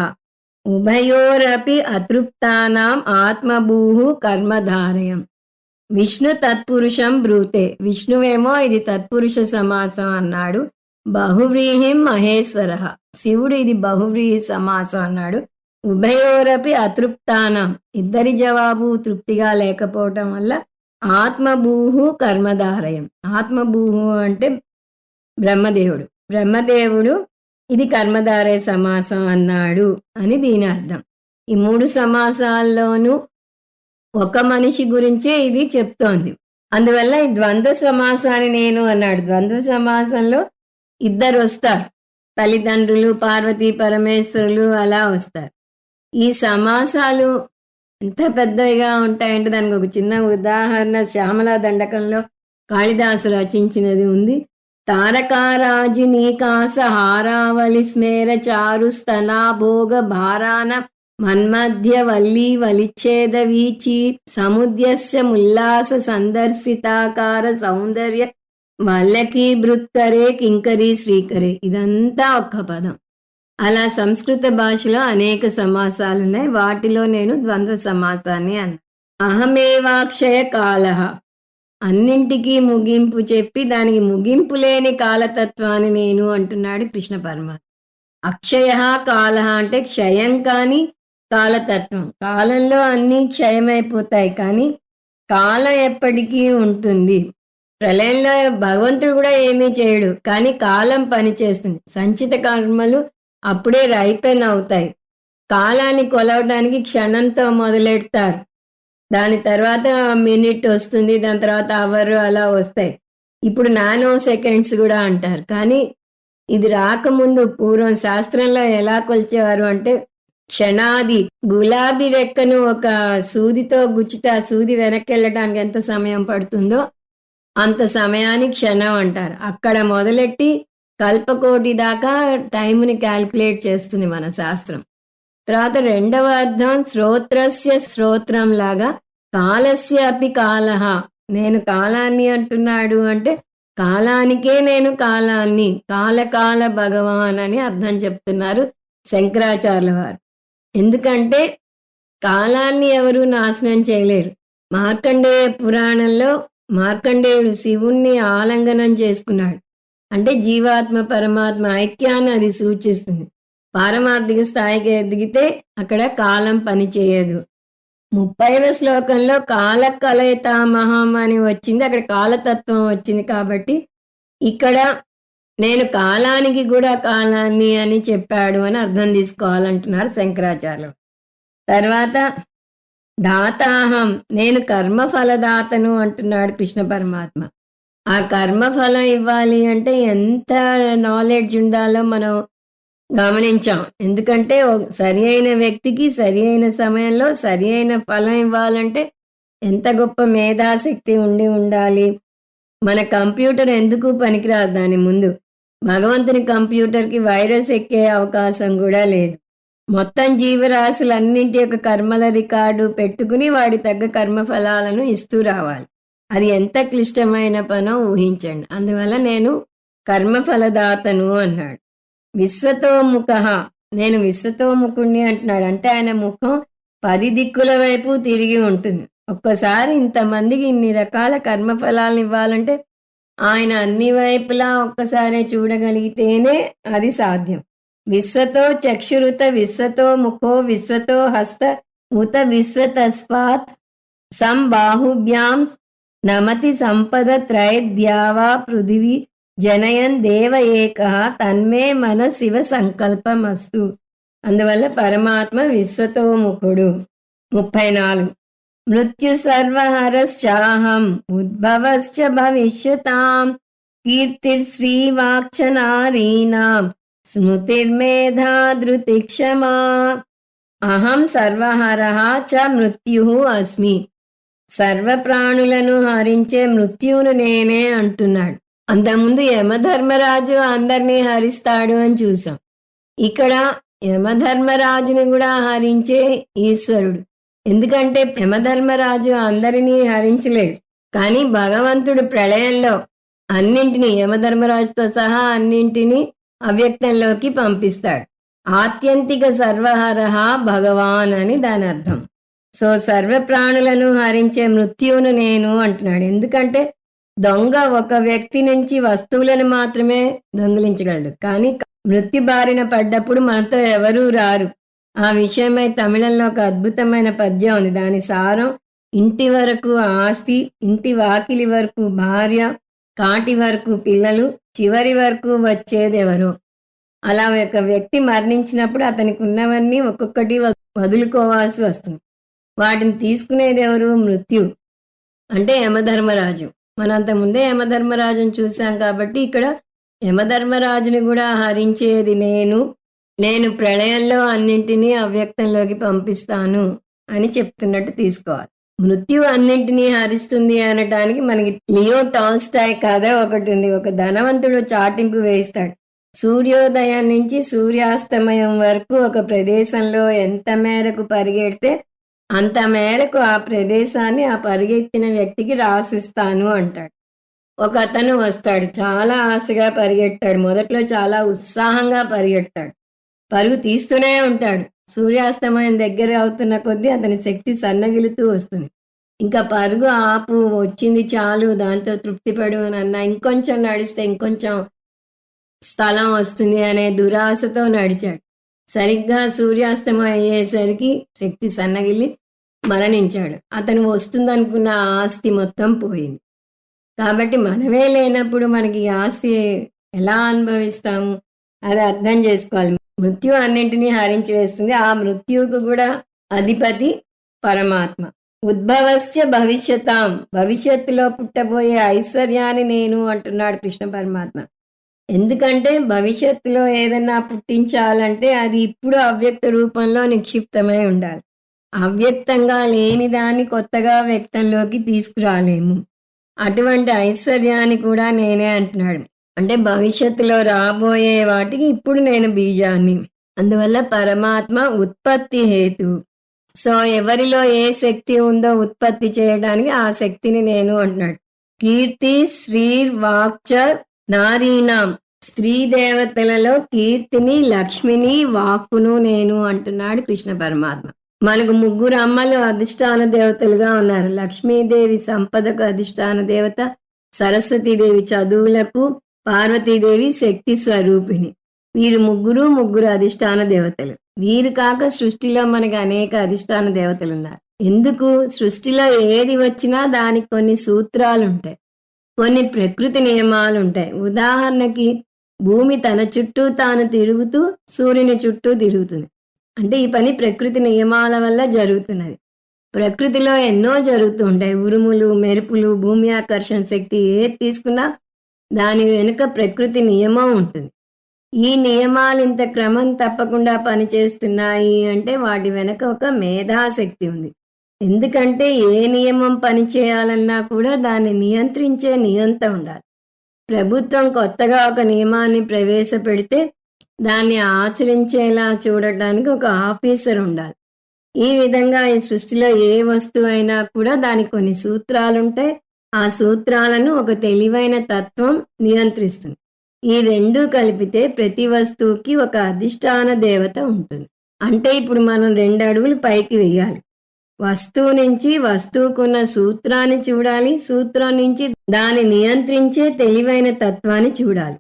Speaker 1: ఉభయోరపి అతృప్తానాం ఆత్మభూః కర్మధారయం. విష్ణు తత్పురుషం బ్రూతే, విష్ణువేమో ఇది తత్పురుష సమాసం అన్నాడు. బహువ్రీహిం మహేశ్వరః, శివుడు ఇది బహువ్రీహి సమాసం అన్నాడు. ఉభయోరపి అతృప్తానం, ఇద్దరి జవాబు తృప్తిగా లేకపోవటం వల్ల ఆత్మభూః కర్మధారయం. ఆత్మభూః అంటే బ్రహ్మదేవుడు, బ్రహ్మదేవుడు ఇది కర్మధారయ సమాసం అన్నాడు అని దీని అర్థం. ఈ 3 సమాసాల్లోనూ ఒక మనిషి గురించే ఇది చెప్తోంది. అందువల్ల ఈ ద్వంద్వ సమాసాన్ని నేను అన్నాడు. ద్వంద్వ సమాసంలో ఇద్దరు వస్తారు, తల్లిదండ్రులు, పార్వతీ పరమేశ్వరులు అలా వస్తారు. ఈ సమాసాలు ఎంత పెద్దవిగా ఉంటాయంటే దానికి ఒక చిన్న ఉదాహరణ శ్యామలా దండకంలో కాళిదాసు రచించినది ఉంది. తారకారాజినీకాస హారావళి స్మేర చారు స్తనాభోగ భారాన మన్మధ్య వల్లీ వలిచ్ఛేద వీచి సముద్యస్య ముల్లాస సందర్శితాకార సౌందర్య వల్లకీ బృత్కరే కింకరీ శ్రీకరే. ఇదంతా ఒక్క పదం. అలా సంస్కృత భాషలో అనేక సమాసాలు ఉన్నాయి. వాటిలో నేను ద్వంద్వ సమాసాన్ని అన్నా. అహమేవాక్షయ కాలః, అన్నింటికీ ముగింపు చెప్పి దానికి ముగింపు లేని కాలతత్వాన్ని నేను అంటున్నాడు కృష్ణ పరమాత్మ. అక్షయ కాలః అంటే క్షయం కాని కాలతత్వం. కాలంలో అన్నీ క్షయమైపోతాయి, కానీ కాలం ఎప్పటికీ ఉంటుంది. ప్రళయంలో భగవంతుడు కూడా ఏమీ చేయడు, కానీ కాలం పనిచేస్తుంది. సంచిత కర్మలు అప్పుడే రైపెన్ అవుతాయి. కాలాన్ని కొలవడానికి క్షణంతో మొదలెడతారు, దాని తర్వాత మినిట్ వస్తుంది, దాని తర్వాత అవర్ అలా వస్తాయి. ఇప్పుడు నానో సెకండ్స్ కూడా అంటారు. కానీ ఇది రాకముందు పూర్వం శాస్త్రంలో ఎలా కొలిచేవారు అంటే క్షణాది. గులాబీ రెక్కను ఒక సూదితో గుచ్చితే ఆ సూది వెనక్కి వెళ్ళడానికి ఎంత సమయం పడుతుందో అంత సమయాన్ని క్షణం అంటారు. అక్కడ మొదలెట్టి కల్పకోటి దాకా టైంని క్యాల్కులేట్ చేస్తుంది మన శాస్త్రం. తర్వాత రెండవ అర్థం శ్రోత్రస్య శ్రోత్రం లాగా కాలస్య అపి కాలః, నేను కాలాన్ని అంటున్నాడు అంటే కాలానికే నేను కాలాన్ని, కాలకాల భగవాన్ అని అర్థం చెప్తున్నారు శంకరాచార్యుల వారు. ఎందుకంటే కాలాన్ని ఎవరు నాశనం చేయలేరు. మార్కండేయ పురాణంలో మార్కండేయుడు శివుణ్ణి ఆలింగనం చేసుకున్నాడు అంటే జీవాత్మ పరమాత్మ ఐక్యాన్ని అది సూచిస్తుంది. పారమార్థిక స్థాయికి ఎదిగితే అక్కడ కాలం పనిచేయదు. 30వ శ్లోకంలో కాల కలయతామహం అని వచ్చింది, అక్కడ కాలతత్వం వచ్చింది. కాబట్టి ఇక్కడ నేను కాలానికి కూడా కాలాన్ని అని చెప్పాడు అని అర్థం తీసుకోవాలంటున్నారు శంకరాచార్యులు. తర్వాత దాతాహం, నేను కర్మఫలదాతను అంటున్నాడు కృష్ణ పరమాత్మ. ఆ కర్మఫలం ఇవ్వాలి అంటే ఎంత నాలెడ్జ్ ఉండాలో మనం గమనించాం. ఎందుకంటే సరి అయిన వ్యక్తికి సరి అయిన సమయంలో సరి అయిన ఫలం ఇవ్వాలంటే ఎంత గొప్ప మేధాశక్తి ఉండాలి. మన కంప్యూటర్ ఎందుకు పనికిరాదు దాని ముందు. భగవంతుని కంప్యూటర్కి వైరస్ ఎక్కే అవకాశం కూడా లేదు. మొత్తం జీవరాశులన్నింటి యొక్క కర్మల రికార్డు పెట్టుకుని వాడి తగ్గ కర్మఫలాలను ఇస్తూ రావాలి. అది ఎంత క్లిష్టమైన పనో ఊహించండి. అందువల్ల నేను కర్మఫలదాతను అన్నాడు. విశ్వతోముఖ, నేను విశ్వతోముఖుణ్ణి అంటున్నాడు. అంటే ఆయన ముఖం 10 దిక్కుల వైపు తిరిగి ఉంటుంది. ఒక్కసారి ఇంతమందికి ఇన్ని రకాల కర్మఫలాలను ఇవ్వాలంటే ఆయన అన్ని వైపులా ఒక్కసారి చూడగలిగితేనే అది సాధ్యం. విశ్వతో చక్షురుత విశ్వతో ముఖో విశ్వతో హస్త ఉత విశ్వతస్మాత్ సంబాహుభ్యాం నమతి సంపద త్రైద్యావా పృథివీ జనయన్ దేవ ఏక తన్మే మన శివ సంకల్పమస్తు. అందువల్ల పరమాత్మ విశ్వతోముఖుడు. 34 మృత్యు సర్వహరశ్చాహం ఉద్భవశ్చ భవిష్యతాం కీర్తిర్శ్రీవాక్ష నారీణాం స్మృతిర్మేధా ధృతిక్షమా అహం సర్వహరః చ మృత్యుః అస్మి. సర్వప్రాణులను హరించే మృత్యువును నేనే అంటున్నాడు. అంతకుముందు యమధర్మరాజు అందరినీ హరిస్తాడు అని చూసాం. ఇక్కడ యమధర్మరాజుని కూడా హరించే ఈశ్వరుడు. ఎందుకంటే యమధర్మరాజు అందరినీ హరించలేడు, కానీ భగవంతుడు ప్రళయంలో అన్నింటినీ యమధర్మరాజుతో సహా అన్నింటినీ అవ్యక్తంలోకి పంపిస్తాడు. ఆత్యంతిక సర్వహరః భగవాన్ అని దాని అర్థం. సో సర్వప్రాణులను హరించే మృత్యువును నేను అంటున్నాడు. ఎందుకంటే దొంగ ఒక వ్యక్తి నుంచి వస్తువులను మాత్రమే దొంగిలించగలడు, కానీ మృత్యు బారిన పడ్డప్పుడు మనతో ఎవరూ రారు. ఆ విషయమై తమిళంలో ఒక అద్భుతమైన పద్యం ఉంది. దాని సారం ఇంటి వరకు ఆస్తి, ఇంటి వాకిలి వరకు భార్య, కాటి వరకు పిల్లలు, చివరి వరకు వచ్చేదెవరో. అలా ఒక వ్యక్తి మరణించినప్పుడు అతనికి ఉన్నవన్నీ ఒక్కొక్కటి వదులుకోవాల్సి వస్తుంది. వాటిని తీసుకునేది ఎవరు? మృత్యు. అంటే యమధర్మరాజు. మనం అంతకుముందే యమధర్మరాజుని చూసాం కాబట్టి ఇక్కడ యమధర్మరాజుని కూడా హరించేది నేను. నేను ప్రళయంలో అన్నింటినీ అవ్యక్తంలోకి పంపిస్తాను అని చెప్తున్నట్టు తీసుకోవాలి. మృత్యు అన్నింటినీ హరిస్తుంది అనటానికి మనకి లియో టాల్స్టాయ్ కథ ఒకటి ఉంది. ఒక ధనవంతుడు చాటింపు వేయిస్తాడు. సూర్యోదయం నుంచి సూర్యాస్తమయం వరకు ఒక ప్రదేశంలో ఎంత మేరకు పరిగెడితే అంత మేరకు ఆ ప్రదేశాన్ని ఆ పరిగెత్తిన వ్యక్తికి రాసిస్తాను అంటాడు. ఒక అతను వస్తాడు, చాలా ఆశగా పరిగెట్టాడు. మొదట్లో చాలా ఉత్సాహంగా పరిగెడతాడు, పరుగు తీస్తూనే ఉంటాడు. సూర్యాస్తమయం దగ్గర అవుతున్న కొద్దీ అతని శక్తి సన్నగిలుతూ వస్తుంది. ఇంకా పరుగు ఆపు, వచ్చింది చాలు, దాంతో తృప్తిపడు అన్న, ఇంకొంచెం నడిస్తే ఇంకొంచెం స్థలం వస్తుంది అనే దురాశతో నడిచాడు. సరిగ్గా సూర్యాస్తమయం అయ్యేసరికి శక్తి సన్నగిల్లి మరణించాడు. అతను వస్తుందనుకున్న ఆస్తి మొత్తం పోయింది. కాబట్టి మనమే లేనప్పుడు మనకి ఈ ఆస్తి ఎలా అనుభవిస్తాము అది అర్థం చేసుకోవాలి. మృత్యు అన్నింటినీ హరించి వేస్తుంది. ఆ మృత్యువుకు కూడా అధిపతి పరమాత్మ. ఉద్భవస్య భవిష్యతాం, భవిష్యత్తులో పుట్టబోయే ఐశ్వర్యాన్ని నేను అంటున్నాడు కృష్ణ పరమాత్మ. ఎందుకంటే భవిష్యత్తులో ఏదన్నా పుట్టించాలంటే అది ఇప్పుడు అవ్యక్త రూపంలో నిక్షిప్తమై ఉండాలి. అవ్యక్తంగా లేని దాన్ని కొత్తగా వ్యక్తంలోకి తీసుకురాలేము. అటువంటి ఐశ్వర్యాన్ని కూడా నేనే అంటున్నాడు. అంటే భవిష్యత్తులో రాబోయే వాటికి ఇప్పుడు నేను బీజాన్ని. అందువల్ల పరమాత్మ ఉత్పత్తి హేతు. సో ఎవరిలో ఏ శక్తి ఉందో ఉత్పత్తి చేయడానికి ఆ శక్తిని నేను అంటున్నాడు. కీర్తి శ్రీర్వాక్చ నారీనాం, స్త్రీ దేవతలలో కీర్తిని, లక్ష్మిని, వాక్కును నేను అంటున్నాడు కృష్ణ పరమాత్మ. మనకు ముగ్గురు అమ్మలు అధిష్టాన దేవతలుగా ఉన్నారు. లక్ష్మీదేవి సంపదకు అధిష్టాన దేవత, సరస్వతీదేవి చదువులకు, పార్వతీదేవి శక్తి స్వరూపిణి. వీరు ముగ్గురు అధిష్టాన దేవతలు. వీరు కాక సృష్టిలో మనకి అనేక అధిష్టాన దేవతలు ఉన్నారు. ఎందుకు? సృష్టిలో ఏది వచ్చినా దానికి కొన్ని సూత్రాలు ఉంటాయి, కొన్ని ప్రకృతి నియమాలు ఉంటాయి. ఉదాహరణకి భూమి తన చుట్టూ తాను తిరుగుతూ సూర్యుని చుట్టూ తిరుగుతుంది. అంటే ఈ పని ప్రకృతి నియమాల వల్ల జరుగుతున్నది. ప్రకృతిలో ఎన్నో జరుగుతూ ఉంటాయి. ఉరుములు, మెరుపులు, భూమి ఆకర్షణ శక్తి ఏది తీసుకున్నా దాని వెనుక ప్రకృతి నియమం ఉంటుంది. ఈ నియమాలు ఇంత క్రమం తప్పకుండా పనిచేస్తున్నాయి అంటే వాటి వెనక ఒక మేధాశక్తి ఉంది. ఎందుకంటే ఏ నియమం పనిచేయాలన్నా కూడా దాన్ని నియంత్రించే నియంత ఉండాలి. ప్రభుత్వం కొత్తగా ఒక నియమాన్ని ప్రవేశపెడితే దాన్ని ఆచరించేలా చూడటానికి ఒక ఆఫీసర్ ఉండాలి. ఈ విధంగా ఈ సృష్టిలో ఏ వస్తువు అయినా కూడా దానికి కొన్ని సూత్రాలు ఉంటాయి. ఆ సూత్రాలను ఒక తెలివైన తత్వం నియంత్రిస్తుంది. ఈ రెండూ కలిపితే ప్రతి వస్తువుకి ఒక అధిష్టాన దేవత ఉంటుంది. అంటే ఇప్పుడు మనం 2 అడుగులు పైకి వేయాలి. వస్తువు నుంచి వస్తువుకున్న సూత్రాన్ని చూడాలి, సూత్రం నుంచి దాన్ని నియంత్రించే తెలివైన తత్వాన్ని చూడాలి.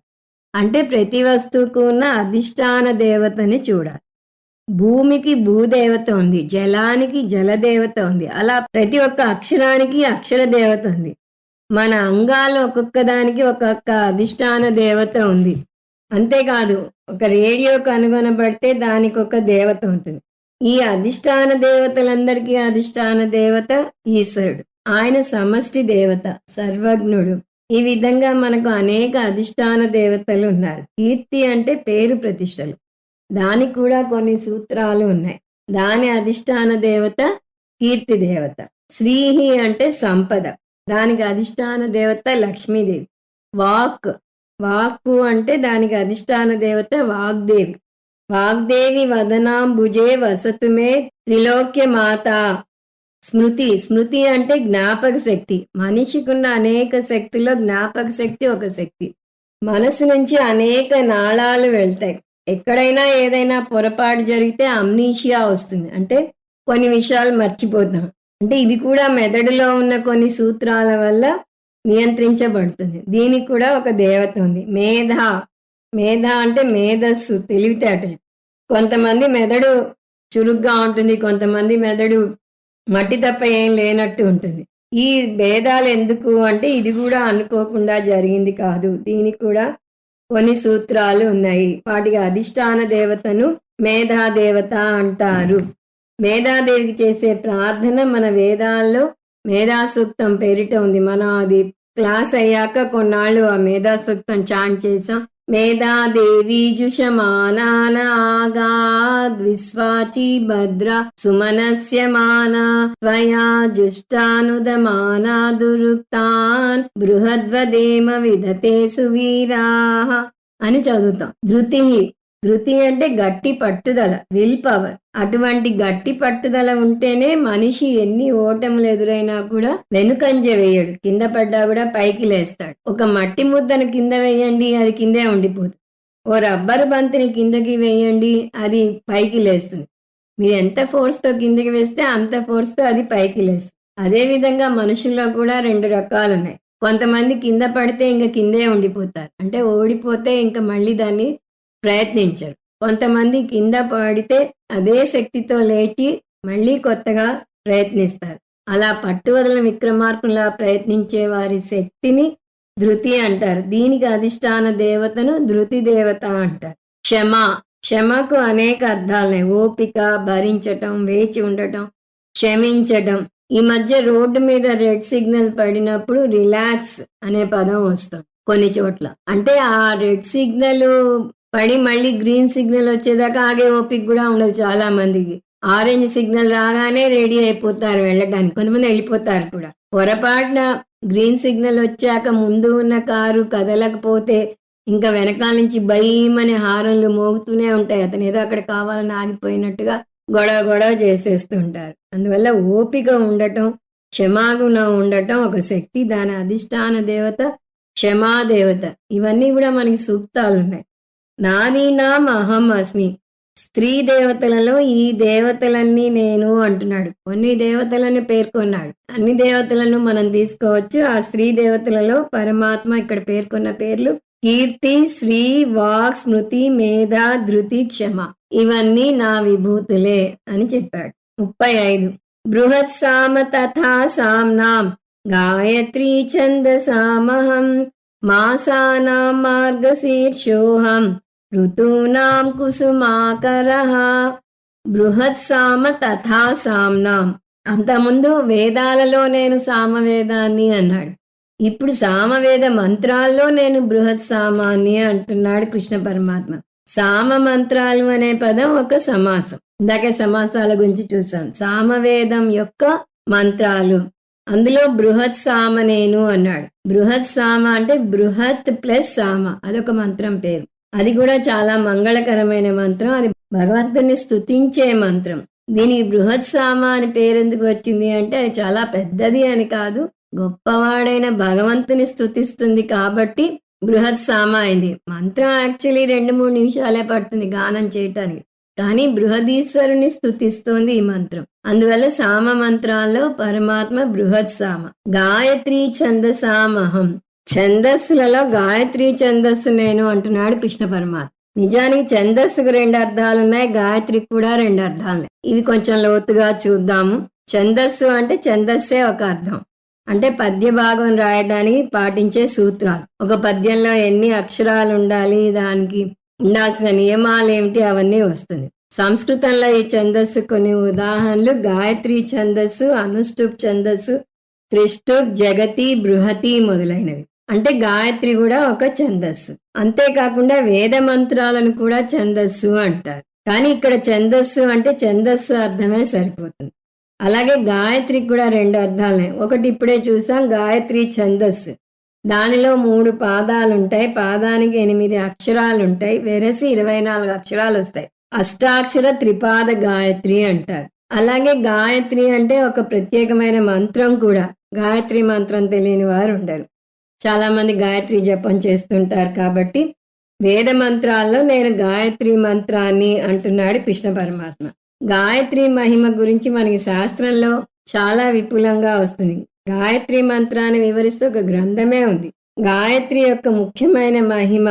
Speaker 1: అంటే ప్రతి వస్తువుకు ఉన్న అధిష్టాన దేవతని చూడాలి. భూమికి భూదేవత ఉంది, జలానికి జలదేవత ఉంది. అలా ప్రతి ఒక్క అక్షరానికి అక్షర దేవత ఉంది. మన అంగాలు ఒక్కొక్క దానికి ఒక్కొక్క అధిష్టాన దేవత ఉంది. అంతేకాదు ఒక రేడియో కనుగొనబడితే దానికి ఒక దేవత ఉంటుంది. ఈ అధిష్టాన దేవతలందరికీ అధిష్టాన దేవత ఈశ్వరుడు. ఆయన సమష్టి దేవత, సర్వజ్ఞుడు. ఈ విధంగా మనకు అనేక అధిష్టాన దేవతలు ఉన్నారు. కీర్తి అంటే పేరు ప్రతిష్టలు, దానికి కూడా కొన్ని సూత్రాలు ఉన్నాయి. దాని అధిష్టాన దేవత కీర్తి దేవత. శ్రీహి అంటే సంపద, దానికి అధిష్టాన దేవత లక్ష్మీదేవి. వాక్కు అంటే దానికి అధిష్టాన దేవత వాగ్దేవి. వాగ్దేవి వదనాంబుజే వసతుమే త్రిలోక్య మాత. స్మృతి అంటే జ్ఞాపక శక్తి. మనిషికున్న అనేక శక్తుల్లో జ్ఞాపక శక్తి ఒక శక్తి. మనసు నుంచి అనేక నాళాలు వెళ్తాయి. ఎక్కడైనా ఏదైనా పొరపాటు జరిగితే అమ్నీషియా వస్తుంది, అంటే కొన్ని విషయాలు మర్చిపోతాం. అంటే ఇది కూడా మెదడులో ఉన్న కొన్ని సూత్రాల వల్ల నియంత్రించబడుతుంది. దీనికి కూడా ఒక దేవత ఉంది. మేధ అంటే మేధస్సు, తెలివితేటలు. కొంతమంది మెదడు చురుగ్గా ఉంటుంది, కొంతమంది మెదడు మట్టి తప్ప ఏం లేనట్టు ఉంటుంది. ఈ భేదాలు ఎందుకు అంటే ఇది కూడా అనుకోకుండా జరిగింది కాదు. దీనికి కూడా కొన్ని సూత్రాలు ఉన్నాయి. వాటికి అధిష్టాన దేవతను మేధాదేవత అంటారు. మేధాదేవికి చేసే ప్రార్థన మన వేదాల్లో మేధాసూక్తం పేరిట ఉంది. మనం అది క్లాస్ అయ్యాక కొన్నాళ్ళు ఆ మేధాసూక్తం చాంట్ చేసాం. మేధాదేవి జుషమానాగాద్విశ్వాచి భద్ర సుమనస్య మానా త్వయా జుష్టానుదమానా దురుక్తాన్ బృహద్వదేమ విదతే సువీరాః అని చదువుతాం. ధృతి అంటే గట్టి పట్టుదల, విల్ పవర్. అటువంటి గట్టి పట్టుదల ఉంటేనే మనిషి ఎన్ని ఓటములు ఎదురైనా కూడా వెనుకంజ వేయడు. కింద పడ్డా కూడా పైకి లేస్తాడు. ఒక మట్టి ముద్దను కింద వేయండి, అది కిందే ఉండిపోతుంది. ఓ రబ్బరు బంతిని కిందకి వేయండి, అది పైకి లేస్తుంది. మీరు ఎంత ఫోర్స్తో కిందకి వేస్తే అంత ఫోర్స్తో అది పైకి లేస్తుంది. అదే విధంగా మనుషుల్లో కూడా 2 రకాలు ఉన్నాయి. కొంతమంది కింద పడితే ఇంకా కిందే ఉండిపోతారు, అంటే ఓడిపోతే ఇంకా మళ్ళీ దాన్ని ప్రయత్నించరు. కొంతమంది కింద పడితే అదే శక్తితో లేచి మళ్ళీ కొత్తగా ప్రయత్నిస్తారు. అలా పట్టువదలని విక్రమార్కులా ప్రయత్నించే వారి శక్తిని ధృతి అంటారు. దీనికి అధిష్టాన దేవతను ధృతి దేవత అంటారు. క్షమకు అనేక అర్థాలున్నాయి. ఓపిక, భరించటం, వేచి ఉండటం, క్షమించటం. ఈ మధ్య రోడ్డు మీద రెడ్ సిగ్నల్ పడినప్పుడు రిలాక్స్ అనే పదం వస్తుంది కొన్ని చోట్ల. అంటే ఆ రెడ్ సిగ్నల్ పడి మళ్ళీ గ్రీన్ సిగ్నల్ వచ్చేదాకా ఆగే ఓపిక కూడా ఉండదు చాలా మందికి. ఆరెంజ్ సిగ్నల్ రాగానే రెడీ అయిపోతారు వెళ్ళడానికి, కొంతమంది వెళ్ళిపోతారు కూడా. పొరపాటున గ్రీన్ సిగ్నల్ వచ్చాక ముందు ఉన్న కారు కదలకపోతే ఇంకా వెనకాల నుంచి భయమనే హారన్లు మోగుతూనే ఉంటాయి. అతను ఏదో అక్కడ కావాలని ఆగిపోయినట్టుగా గొడవ చేసేస్తుంటారు. అందువల్ల ఓపిక ఉండటం, క్షమాగుణం ఉండటం ఒక శక్తి. దాని అధిష్టాన దేవత క్షమాదేవత. ఇవన్నీ కూడా మనకి సూక్తాలు ఉన్నాయి. నాదీనాం అహం అస్మి. స్త్రీ దేవతలలో ఈ దేవతలన్నీ నేను అంటున్నాడు. కొన్ని దేవతలను పేర్కొన్నాడు. అన్ని దేవతలను మనం తీసుకోవచ్చు. ఆ స్త్రీ దేవతలలో పరమాత్మ ఇక్కడ పేర్కొన్న పేర్లు కీర్తి, శ్రీ, వాక్, స్మృతి, మేధ, ధృతి, క్షమ. ఇవన్నీ నా విభూతులే అని చెప్పాడు. 35 బృహత్సామ తథా సామ్నాం గాయత్రీ ఛందసామహం మాసానాం మార్గశీర్షోహం ఋతూనాం కుసుమాకరః. బృహత్సామ తథా సామ్నాం. అంతకుముందు వేదాలలో నేను సామవేదాన్ని అన్నాడు. ఇప్పుడు సామవేద మంత్రాల్లో నేను బృహత్సామాన్ని అంటున్నాడు కృష్ణ పరమాత్మ. సామ మంత్రాలు అనే పదం ఒక సమాసం. ఇందాక సమాసాల గురించి చూసాం. సామవేదం యొక్క మంత్రాలు, అందులో బృహత్ సామ నేను అన్నాడు. బృహత్ సామ అంటే బృహత్ ప్లస్ సామ, అదొక మంత్రం పేరు. అది కూడా చాలా మంగళకరమైన మంత్రం. అది భగవంతుని స్తుతించే మంత్రం. దీనికి బృహత్ సామ అని పేరెందుకు వచ్చింది అంటే అది చాలా పెద్దది అని కాదు, గొప్పవాడైన భగవంతుని స్తుతిస్తుంది కాబట్టి బృహత్ సామ అయింది. మంత్రం యాక్చువల్లీ 2-3 నిమిషాలే పడుతుంది గానం చేయటానికి, కానీ బృహదీశ్వరుని స్తుతిస్తోంది ఈ మంత్రం. అందువల్ల సామ మంత్రాల్లో పరమాత్మ బృహత్ సామ. గాయత్రీ ఛందసామహం. ఛందస్సులలో గాయత్రీ ఛందస్సు నేను అంటున్నాడు కృష్ణ పరమాత్మ. నిజానికి ఛందస్సుకు 2 అర్థాలు ఉన్నాయి, గాయత్రికి కూడా 2 అర్థాలు ఉన్నాయి. ఇవి కొంచెం లోతుగా చూద్దాము. ఛందస్సు అంటే ఛందస్సే ఒక అర్థం, అంటే పద్య భాగం రాయడానికి పాటించే సూత్రాలు. ఒక పద్యంలో ఎన్ని అక్షరాలు ఉండాలి, దానికి ఉండాల్సిన నియమాలు ఏమిటి, అవన్నీ వస్తుంది. సంస్కృతంలో ఈ ఛందస్సు కొన్ని ఉదాహరణలు: గాయత్రీ ఛందస్సు, అనుష్టుప్ ఛందస్సు, త్రిష్టుప్, జగతి, బృహతి మొదలైనవి. అంటే గాయత్రి కూడా ఒక ఛందస్సు. అంతేకాకుండా వేద మంత్రాలను కూడా ఛందస్సు అంటారు. కానీ ఇక్కడ ఛందస్సు అంటే ఛందస్సు అర్థమే సరిపోతుంది. అలాగే గాయత్రికి కూడా 2 అర్థాలున్నాయి. ఒకటి ఇప్పుడే చూసాం, గాయత్రి ఛందస్సు. దానిలో 3 పాదాలు ఉంటాయి, పాదానికి 8 అక్షరాలు ఉంటాయి, వెరసి 24 అక్షరాలు వస్తాయి. అష్టాక్షర త్రిపాద గాయత్రి అంటారు. అలాగే గాయత్రి అంటే ఒక ప్రత్యేకమైన మంత్రం కూడా. గాయత్రి మంత్రం తెలియని వారు ఉండరు. చాలా మంది గాయత్రి జపం చేస్తుంటారు. కాబట్టి వేద మంత్రాల్లో నేను గాయత్రి మంత్రాన్ని అంటున్నాడు కృష్ణ పరమాత్మ. గాయత్రి మహిమ గురించి మనకి శాస్త్రంలో చాలా విపులంగా వస్తుంది. గాయత్రి మంత్రాన్ని వివరిస్తూ ఒక గ్రంథమే ఉంది. గాయత్రి యొక్క ముఖ్యమైన మహిమ,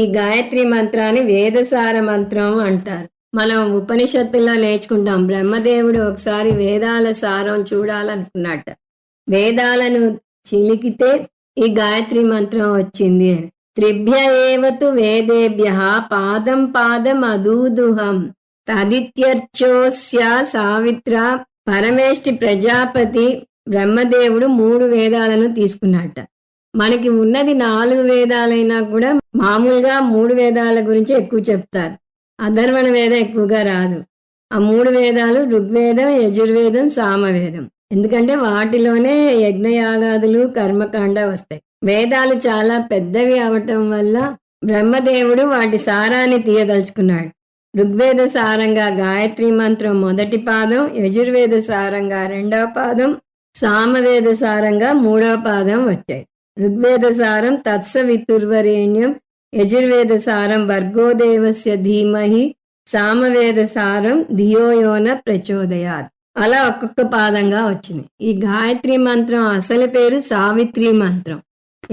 Speaker 1: ఈ గాయత్రి మంత్రాన్ని వేదసార మంత్రం అంటారు. మనం ఉపనిషత్తుల్లో నేర్చుకుంటాం. బ్రహ్మదేవుడు ఒకసారి వేదాల సారం చూడాలనుకున్నట్ట. వేదాలను చిలికితే ఈ గాయత్రి మంత్రం వచ్చింది అని. త్రిభ్య ఏవతు వేదేభ్యః పాదం పాదం అదూదుహం తదిత్యర్చోస్య సావిత్ర పరమేష్టి ప్రజాపతి బ్రహ్మదేవుడు 3 వేదాలను తీసుకున్నట్ట. మనకి ఉన్నది 4 వేదాలైనా కూడా మామూలుగా 3 వేదాల గురించి ఎక్కువ చెప్తారు. అథర్వణ వేదం ఎక్కువగా రాదు. ఆ 3 వేదాలు ఋగ్వేదం, యజుర్వేదం, సామవేదం. ఎందుకంటే వాటిలోనే యజ్ఞయాగాదులు, కర్మకాండ వస్తాయి. వేదాలు చాలా పెద్దవి అవటం వల్ల బ్రహ్మదేవుడు వాటి సారాన్ని తీయదలుచుకున్నాడు. ఋగ్వేద సారంగా గాయత్రి మంత్రం మొదటి పాదం, యజుర్వేద సారంగా 2వ పాదం, సామవేద సారంగా 3వ పాదం వచ్చాయి. ఋగ్వేద సారం తత్సవితుర్వరేణ్యం, యజుర్వేద సారం భర్గోదేవస్య ధీమహి, సామవేద సారం ధియోయోన ప్రచోదయాత్. అలా ఒక్కొక్క పాదంగా వచ్చింది. ఈ గాయత్రి మంత్రం అసలు పేరు సావిత్రి మంత్రం.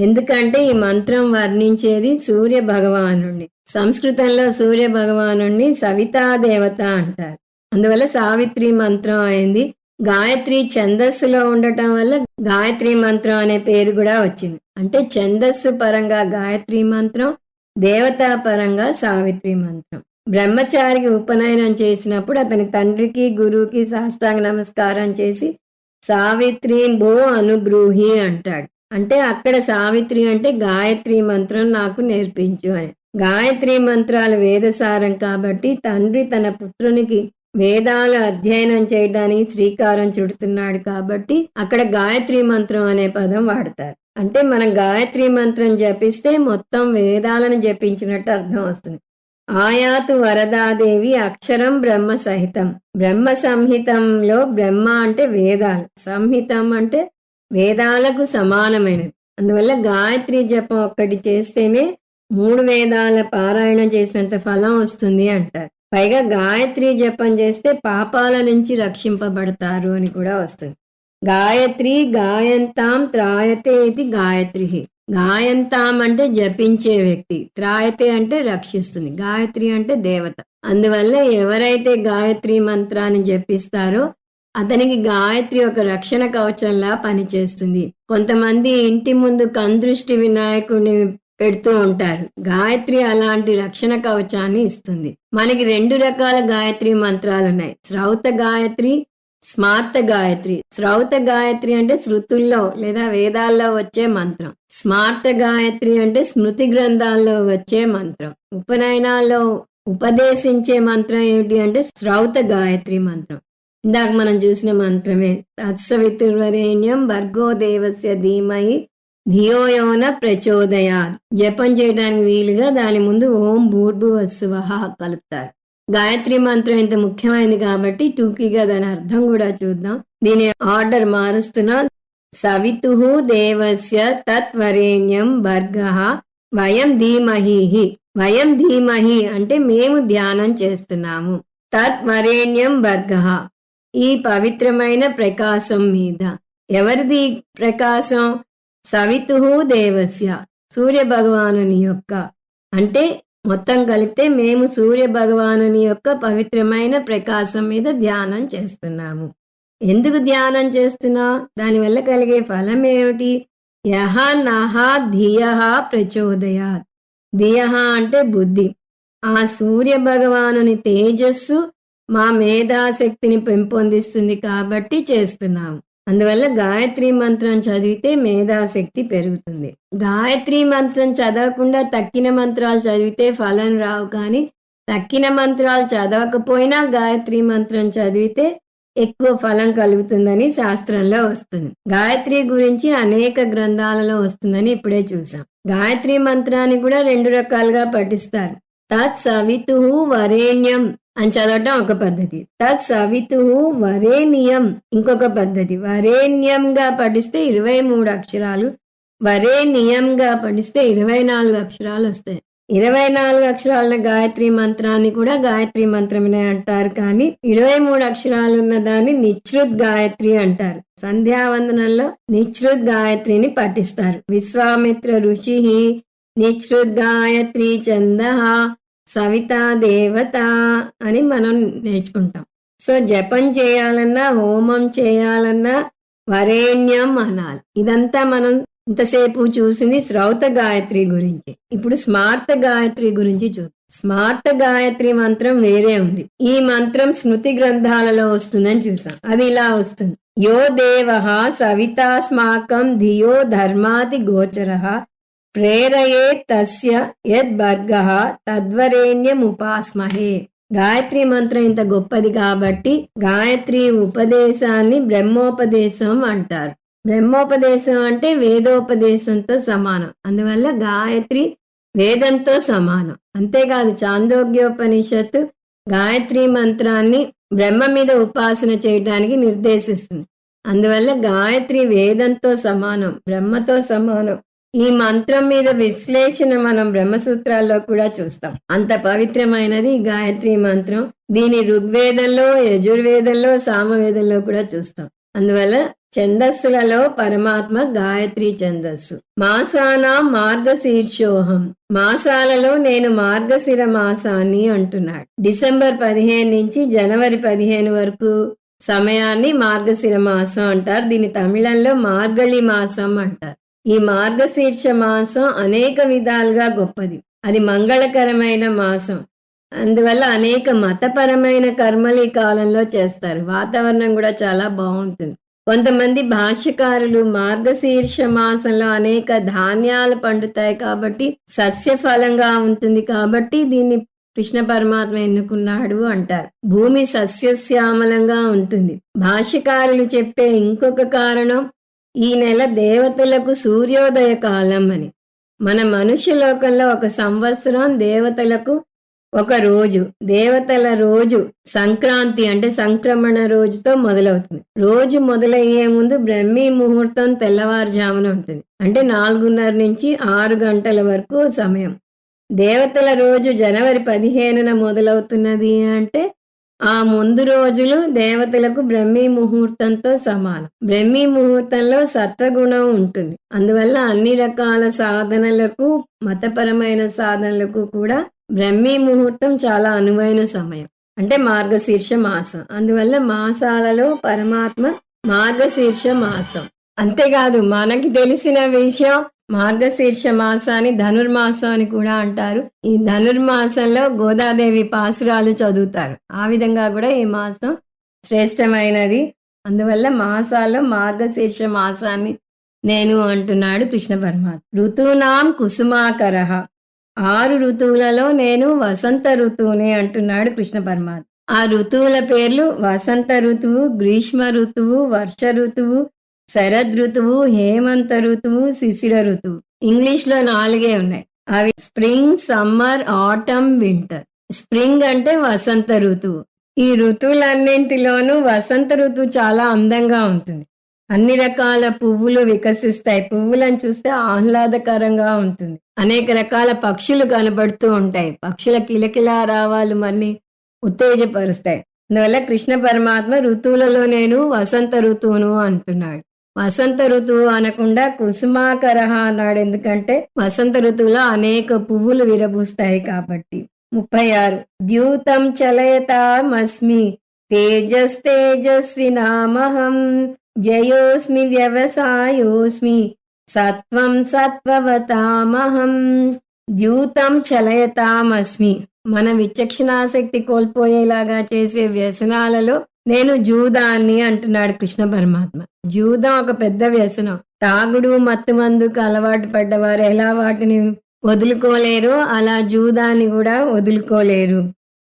Speaker 1: ఎందుకంటే ఈ మంత్రం వర్ణించేది సూర్య భగవానుణ్ణి. సంస్కృతంలో సూర్య భగవానుణ్ణి సవితా దేవత అంటారు. అందువల్ల సావిత్రి మంత్రం అయింది. గాయత్రి ఛందస్సులో ఉండటం వల్ల గాయత్రి మంత్రం అనే పేరు కూడా వచ్చింది. అంటే ఛందస్సు పరంగా గాయత్రి మంత్రం, దేవతా పరంగా సావిత్రి మంత్రం. బ్రహ్మచారికి ఉపనయనం చేసినప్పుడు అతని తండ్రికి గురువుకి సాష్టాంగ నమస్కారం చేసి సావిత్రి భో అనుబ్రూహి అంటాడు. అంటే అక్కడ సావిత్రి అంటే గాయత్రి మంత్రం నాకు నేర్పించు అని. గాయత్రి మంత్రాలు వేదసారం కాబట్టి తండ్రి తన పుత్రునికి వేదాలు అధ్యయనం చేయడానికి శ్రీకారం చుడుతున్నాడు కాబట్టి అక్కడ గాయత్రి మంత్రం అనే పదం వాడతారు. అంటే మనం గాయత్రి మంత్రం జపిస్తే మొత్తం వేదాలను జపించినట్టు అర్థం వస్తుంది. ఆయాతు వరదాదేవి అక్షరం బ్రహ్మ సహితం. బ్రహ్మ సంహితంలో బ్రహ్మ అంటే వేదాలు, సంహితం అంటే వేదాలకు సమానమైనది. అందువల్ల గాయత్రి జపం ఒక్కటి చేస్తేనే 3 వేదాల పారాయణం చేసినంత ఫలం వస్తుంది అంటారు. పైగా గాయత్రి జపం చేస్తే పాపాల నుంచి రక్షింపబడతారు అని కూడా వస్తుంది. గాయత్రి గాయంతాం త్రాయతే ఇది గాయత్రి. గాయంతాం అంటే జపించే వ్యక్తి, త్రాయతే అంటే రక్షిస్తుంది, గాయత్రి అంటే దేవత. అందువల్ల ఎవరైతే గాయత్రి మంత్రాన్ని జపిస్తారో అతనికి గాయత్రి ఒక రక్షణ కవచంలా పనిచేస్తుంది. కొంతమంది ఇంటి ముందు కందృష్టి వినాయకుడిని పెడుతూ ఉంటారు. గాయత్రి అలాంటి రక్షణ కవచాన్ని ఇస్తుంది. మనకి 2 రకాల గాయత్రి మంత్రాలు ఉన్నాయి. శ్రౌత గాయత్రి, స్మార్త గాయత్రి. శ్రౌత గాయత్రి అంటే శృతుల్లో లేదా వేదాల్లో వచ్చే మంత్రం. స్మార్త గాయత్రి అంటే స్మృతి గ్రంథాల్లో వచ్చే మంత్రం. ఉపనయనాల్లో ఉపదేశించే మంత్రం ఏమిటి అంటే శ్రౌత గాయత్రి మంత్రం. ఇందాక మనం చూసిన మంత్రమే. తత్సవితుర్వరేణ్యం భర్గో దేవస్య ధీమహి ధియోయోన ప్రచోదయాత్. జపం చేయడానికి వీలుగా దాని ముందు ఓం భూర్భువస్సువః కలుపుతారు. గాయత్రి మంత్రం ఇంత ముఖ్యమైనది కాబట్టి టూకీగా దాని అర్థం కూడా చూద్దాం. దీని ఆర్డర్ మారుస్తున్నా. సవితుః దేవస్య తత్వరేణ్యం భర్గః వయం ధీమహి. వయం ధీమహి అంటే మేము ధ్యానం చేస్తున్నాము. తత్వరేణ్యం భర్గః ఈ పవిత్రమైన ప్రకాశం మీద. ఎవరిది ప్రకాశం? సవితుః దేవస్య సూర్య భగవానుని యొక్క. అంటే మొత్తం కలిపితే మేము సూర్య భగవానుని యొక్క పవిత్రమైన ప్రకాశం మీద ధ్యానం చేస్తున్నాము. ఎందుకు ధ్యానం చేస్తున్నా? దానివల్ల కలిగే ఫలం ఏమిటి? యహ నహ ధియః ప్రచోదయాత్. ధియః అంటే బుద్ధి. ఆ సూర్య భగవానుని తేజస్సు మా మేధాశక్తిని పెంపొందిస్తుంది కాబట్టి చేస్తున్నాము. అందువల్ల గాయత్రి మంత్రం చదివితే మేధాశక్తి పెరుగుతుంది. గాయత్రి మంత్రం చదవకుండా తక్కిన మంత్రాలు చదివితే ఫలం రావు. కానీ తక్కిన మంత్రాలు చదవకపోయినా గాయత్రి మంత్రం చదివితే ఎక్కువ ఫలం కలుగుతుందని శాస్త్రంలో వస్తుంది. గాయత్రి గురించి అనేక గ్రంథాలలో వస్తుందని ఇప్పుడే చూసాం. గాయత్రి మంత్రాన్ని కూడా 2 రకాలుగా పఠిస్తారు. తత్ సవితుః వరేణ్యం అని చదవటం ఒక పద్ధతి. తత్ సవితుః వరేణ్యం ఇంకొక పద్ధతి. వరేణ్యంగా పఠిస్తే 23 అక్షరాలు, వరేణ్యంగా పఠిస్తే 24 అక్షరాలు వస్తాయి. 24 అక్షరాల గాయత్రి మంత్రాన్ని కూడా గాయత్రి మంత్రమే అంటారు. కానీ 23 అక్షరాలు ఉన్న దాన్ని నిశ్రుత్ గాయత్రి అంటారు. సంధ్యావందనంలో నిశ్రుత్ గాయత్రిని పఠిస్తారు. విశ్వామిత్ర ఋషి నిశ్రుత్ గాయత్రి ఛందః సవితా దేవత అని మనం నేర్చుకుంటాం. సో జపం చేయాలన్నా, హోమం చేయాలన్నా వరేణ్యం అనాలి. ఇదంతా మనం ఇంతసేపు చూసింది శ్రౌత గాయత్రి గురించి. ఇప్పుడు స్మార్త గాయత్రి గురించి చూద్దాం. స్మార్త గాయత్రి మంత్రం వేరే ఉంది. ఈ మంత్రం స్మృతి గ్రంథాలలో వస్తుందని చూసాం. అది ఇలా వస్తుంది. యో దేవః సవితాస్మాకం ధియో ధర్మాతి గోచరః ప్రేరయేత్ తస్య యద్భర్గః తద్వరేణ్యముపాస్మహే. గాయత్రి మంత్రం ఇంత గొప్పది కాబట్టి గాయత్రి ఉపదేశాన్ని బ్రహ్మోపదేశం అంటారు. బ్రహ్మోపదేశం అంటే వేదోపదేశంతో సమానం. అందువల్ల గాయత్రి వేదంతో సమానం. అంతేకాదు చాందోగ్యోపనిషత్తు గాయత్రి మంత్రాన్ని బ్రహ్మ మీద ఉపాసన చేయడానికి నిర్దేశిస్తుంది. అందువల్ల గాయత్రి వేదంతో సమానం, బ్రహ్మతో సమానం. ఈ మంత్రం మీద విశ్లేషణ మనం బ్రహ్మసూత్రాల్లో కూడా చూస్తాం. అంత పవిత్రమైనది ఈ గాయత్రి మంత్రం. దీని ఋగ్వేదంలో, యజుర్వేదంలో, సామవేదంలో కూడా చూస్తాం. అందువల్ల ఛందస్సులలో పరమాత్మ గాయత్రి ఛందస్సు. మాసానాం మార్గశీర్షోహం, మాసాలలో నేను మార్గశిర మాసాన్ని అంటున్నాడు. డిసెంబర్ 15 నుంచి జనవరి 15 వరకు సమయాన్ని మార్గశిర మాసం అంటారు. దీని తమిళంలో మార్గళి మాసం అంటారు. ఈ మార్గశీర్ష మాసం అనేక విధాలుగా గొప్పది. అది మంగళకరమైన మాసం. అందువల్ల అనేక మతపరమైన కర్మలు ఈ కాలంలో చేస్తారు. వాతావరణం కూడా చాలా బాగుంటుంది. కొంతమంది భాష్యకారులు మార్గశీర్ష మాసంలో అనేక ధాన్యాలు పండుతాయి కాబట్టి సస్యఫలంగా ఉంటుంది కాబట్టి దీన్ని కృష్ణ పరమాత్మ ఎన్నుకున్నాడు అంటారు. భూమి సస్యశ్యామలంగా ఉంటుంది. భాష్యకారులు చెప్పే ఇంకొక కారణం ఈ నెల దేవతలకు సూర్యోదయ కాలం అని. మన మనుష్య లోకంలో ఒక సంవత్సరం, దేవతలకు ఒక రోజు. దేవతల రోజు సంక్రాంతి అంటే సంక్రమణ రోజుతో మొదలవుతుంది. రోజు మొదలయ్యే ముందు బ్రహ్మీ ముహూర్తం తెల్లవారుజామున ఉంటుంది. అంటే 4:30 నుంచి 6 గంటల వరకు సమయం. దేవతల రోజు జనవరి 15న మొదలవుతున్నది అంటే ఆ ముందు రోజులు దేవతలకు బ్రహ్మీ ముహూర్తంతో సమానం. బ్రహ్మీ ముహూర్తంలో సత్వగుణం ఉంటుంది. అందువల్ల అన్ని రకాల సాధనలకు, మతపరమైన సాధనలకు కూడా బ్రహ్మీ ముహూర్తం చాలా అనువైన సమయం. అంటే మార్గశీర్ష మాసం. అందువల్ల మాసాలలో పరమాత్మ మార్గశీర్ష మాసం. అంతేకాదు మనకి తెలిసిన విషయం, మార్గశీర్ష మాసాన్ని ధనుర్మాసం అని కూడా అంటారు. ఈ ధనుర్మాసంలో గోదాదేవి పాసురాలు చదువుతారు. ఆ విధంగా కూడా ఈ మాసం శ్రేష్టమైనది. అందువల్ల మాసాల్లో మార్గశీర్ష మాసాన్ని నేను అంటున్నాడు కృష్ణ పరమాత్మ. ఋతూనాం కుసుమాకరః, 6 ఋతువులలో నేను వసంత ఋతువుని అంటున్నాడు కృష్ణ పరమాత్మ. ఆ ఋతువుల పేర్లు వసంత ఋతువు, గ్రీష్మ ఋతువు, వర్ష ఋతువు, శరద్ ఋతువు, హేమంత ఋతువు, శిశిర ఋతువు. ఇంగ్లీష్ లో 4 ఉన్నాయి. అవి spring, summer, atom, winter. Spring అంటే వసంత ఋతువు. ఈ ఋతువులన్నింటిలోనూ వసంత ఋతువు చాలా అందంగా ఉంటుంది. అన్ని రకాల పువ్వులు వికసిస్తాయి. పువ్వులను చూస్తే ఆహ్లాదకరంగా ఉంటుంది. అనేక రకాల పక్షులు కనబడుతూ ఉంటాయి. పక్షుల కిలకిలా రావాలు మన్ని ఉత్తేజపరుస్తాయి. అందువల్ల కృష్ణ పరమాత్మ ఋతువులలో నేను వసంత ఋతువును అంటున్నాడు. వసంత ఋతువు అనకుండా కుసుమాకరః అన్నాడు. ఎందుకంటే వసంత ఋతువులో అనేక పువ్వులు విరబూస్తాయి కాబట్టి. 36 ద్యూతం చలయతామస్మి తేజస్తేజస్వినామహం జయోస్మి వ్యవసాయోస్మి సత్వం సత్వవతామహం. ద్యూతం చలయతామస్మి, మన విచక్షణాశక్తి కోల్పోయేలాగా చేసే వ్యసనాలలో నేను జూదాన్ని అంటున్నాడు కృష్ణ పరమాత్మ. జూదం ఒక పెద్ద వ్యసనం. తాగుడు, మత్తు మందుకు అలవాటు పడ్డవారు ఎలా వాటిని వదులుకోలేరో అలా జూదాన్ని కూడా వదులుకోలేరు.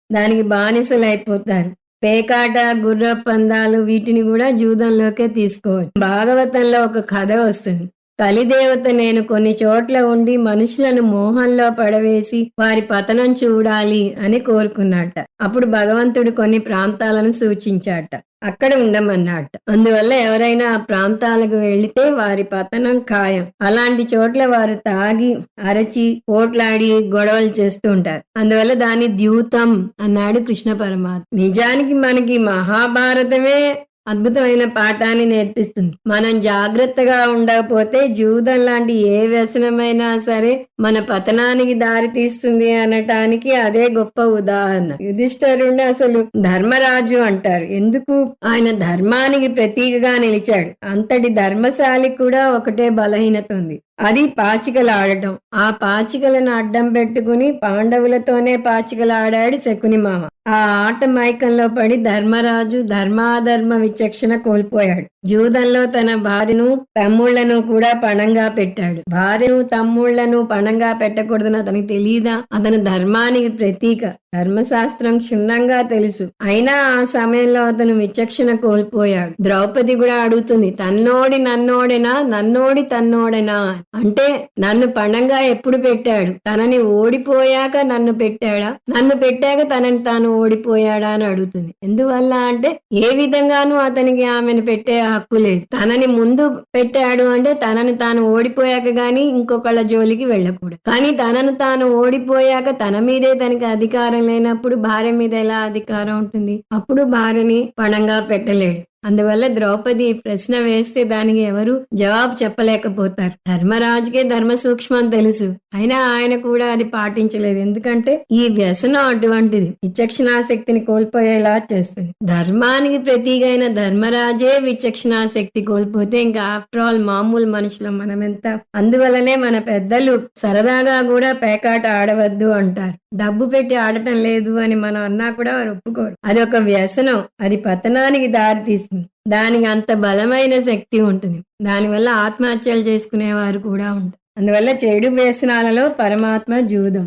Speaker 1: దానికి బానిసలైపోతారు. పేకాట, గుర్ర పందాలు వీటిని కూడా జూదంలోకే తీసుకోవచ్చు. భాగవతంలో ఒక కథ వస్తుంది. కలిదేవత నేను కొన్ని చోట్ల ఉండి మనుషులను మోహంలో పడవేసి వారి పతనం చూడాలి అని కోరుకున్నట్ట. అప్పుడు భగవంతుడు కొన్ని ప్రాంతాలను సూచించాట, అక్కడ ఉండమన్నట్ట. అందువల్ల ఎవరైనా ఆ ప్రాంతాలకు వెళితే వారి పతనం ఖాయం. అలాంటి చోట్ల వారు తాగి, అరచి, పోట్లాడి గొడవలు చేస్తూ ఉంటారు. అందువల్ల దాన్ని ద్యూతం అన్నాడు కృష్ణ పరమాత్మ. నిజానికి మనకి మహాభారతమే అద్భుతమైన పాఠాన్ని నేర్పిస్తుంది. మనం జాగ్రత్తగా ఉండకపోతే జూదం లాంటి ఏ వ్యసనమైనా సరే మన పతనానికి దారి తీస్తుంది అనటానికి అదే గొప్ప ఉదాహరణ. యుధిష్ఠిరుడిని అసలు ధర్మరాజు అంటారు. ఎందుకు? ఆయన ధర్మానికి ప్రతీకగా నిలిచాడు. అంతటి ధర్మశాలి కూడా ఒకటే బలహీనత ఉంది, అది పాచికలు ఆడటం. ఆ పాచికలను అడ్డం పెట్టుకుని పాండవులతోనే పాచికలు ఆడాడు శకుని మామ. ఆ ఆట మైకంలో పడి ధర్మరాజు ధర్మాధర్మ విచక్షణ కోల్పోయాడు. జూదంలో తన భార్యను తమ్ముళ్లను కూడా పణంగా పెట్టాడు. భార్యను తమ్ముళ్లను పణంగా పెట్టకూడదని అతనికి తెలియదా? అతను ధర్మానికి ప్రతీక. ధర్మశాస్త్రం క్షుణ్ణంగా తెలుసు. అయినా ఆ సమయంలో అతను విచక్షణ కోల్పోయాడు. ద్రౌపది కూడా అడుగుతుంది, తన్నోడి నన్నోడెనా, నన్నోడి తన్నోడెనా? అంటే నన్ను పణంగా ఎప్పుడు పెట్టాడు? తనని ఓడిపోయాక నన్ను పెట్టాడా? నన్ను పెట్టాక తనని తాను ఓడిపోయాడా అని అడుగుతుంది. ఎందువల్ల అంటే ఏ విధంగానూ అతనికి ఆమెను పెట్టే హక్కు లేదు. తనని ముందు పెట్టాడు అంటే తనని తాను ఓడిపోయాక గాని ఇంకొకళ్ళ జోలికి వెళ్ళకూడదు. కానీ తనను తాను ఓడిపోయాక తన మీదే తనకి అధికారం లేనప్పుడు భార్య మీద ఎలా అధికారం ఉంటుంది? అప్పుడు భార్యని పణంగా పెట్టలేడు. అందువల్ల ద్రౌపది ప్రశ్న వేస్తే దానికి ఎవరు జవాబు చెప్పలేకపోతారు. ధర్మరాజుకే ధర్మ సూక్ష్మం తెలుసు, అయినా ఆయన కూడా అది పాటించలేదు. ఎందుకంటే ఈ వ్యసనం అటువంటిది, విచక్షణాశక్తిని కోల్పోయేలా చేస్తుంది. ధర్మానికి ప్రతీకైన ధర్మరాజే విచక్షణాశక్తి కోల్పోతే ఇంకా ఆఫ్టర్ ఆల్ మామూలు మనుషులం మనమెంత. అందువల్లనే మన పెద్దలు సరదాగా కూడా పేకాట ఆడవద్దు అంటారు. డబ్బు పెట్టి ఆడటం లేదు అని మనం అన్నా కూడా వారు ఒప్పుకోరు. అది ఒక వ్యసనం, అది పతనానికి దారి తీస్తుంది. దానికి అంత బలమైన శక్తి ఉంటుంది. దానివల్ల ఆత్మహత్యలు చేసుకునేవారు కూడా ఉంటారు. అందువల్ల చెడు వ్యసనాలలో పరమాత్మ జూదం.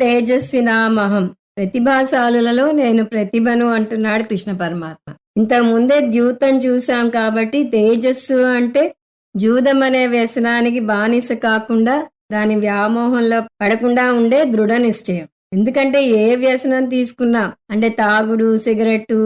Speaker 1: తేజస్వినామహం, ప్రతిభాశాలులలో నేను ప్రతిభను అంటున్నాడు కృష్ణ పరమాత్మ. ఇంతకు ముందే జూతం చూసాం కాబట్టి తేజస్సు అంటే జూదం అనే వ్యసనానికి బానిస కాకుండా దాని వ్యామోహంలో పడకుండా ఉండే దృఢ నిశ్చయం. ఎందుకంటే ఏ వ్యసనం తీసుకున్నా అంటే తాగుడు, సిగరెట్టు,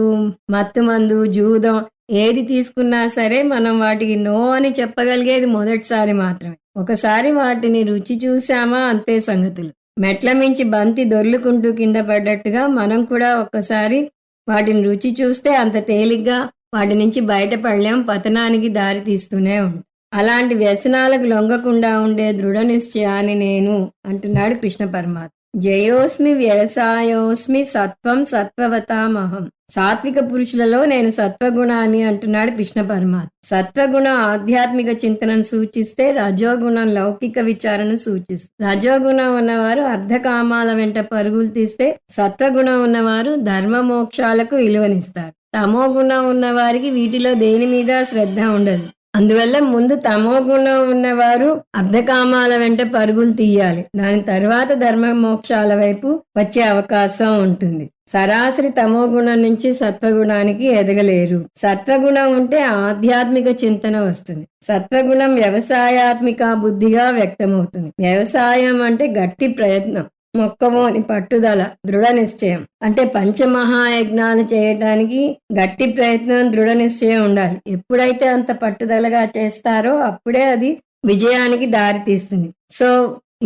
Speaker 1: మత్తు మందు, జూదం ఏది తీసుకున్నా సరే మనం వాటికి నో అని చెప్పగలిగేది మొదటిసారి మాత్రమే. ఒకసారి వాటిని రుచి చూసామా అంతే సంగతులు. మెట్ల మించి బంతి దొర్లుకుంటూ కింద పడ్డట్టుగా మనం కూడా ఒక్కసారి వాటిని రుచి చూస్తే అంత తేలిగ్గా వాటి నుంచి బయటపడలేం, పతనానికి దారి తీస్తూనే ఉంటాం. అలాంటి వ్యసనాలకు లొంగకుండా ఉండే దృఢ నిశ్చయాన్ని నేను అంటున్నాడు కృష్ణ పరమాత్మ. జయోస్మి వ్యవసాయోస్మి సత్వం సత్వవతామహం. సాత్విక పురుషులలో నేను సత్వగుణాన్ని అంటున్నాడు కృష్ణ పరమాత్మ. సత్వగుణం ఆధ్యాత్మిక చింతనను సూచిస్తే, రజోగుణం లౌకిక విచారణ సూచిస్తుంది. రజోగుణం ఉన్నవారు అర్ధకామాల వెంట పరుగులు తీస్తే, సత్వగుణం ఉన్నవారు ధర్మ మోక్షాలకు విలువనిస్తారు. తమో గుణం ఉన్నవారికి వీటిలో దేని మీద శ్రద్ధ ఉండదు. అందువల్ల ముందు తమో గుణం ఉన్నవారు అర్ధకామాల వెంట పరుగులు తీయాలి. దాని తర్వాత ధర్మ మోక్షాల వైపు వచ్చే అవకాశం ఉంటుంది. సరాసరి తమో గుణం నుంచి సత్వగుణానికి ఎదగలేరు. సత్వగుణం ఉంటే ఆధ్యాత్మిక చింతన వస్తుంది. సత్వగుణం వ్యవసాయాత్మిక బుద్ధిగా వ్యక్తమవుతుంది. వ్యవసాయం అంటే గట్టి ప్రయత్నం, మొక్కవోని పట్టుదల, దృఢ నిశ్చయం. అంటే పంచమహాయజ్ఞాలు చేయటానికి గట్టి ప్రయత్నం, దృఢ నిశ్చయం ఉండాలి. ఎప్పుడైతే అంత పట్టుదలగా చేస్తారో అప్పుడే అది విజయానికి దారి తీస్తుంది. సో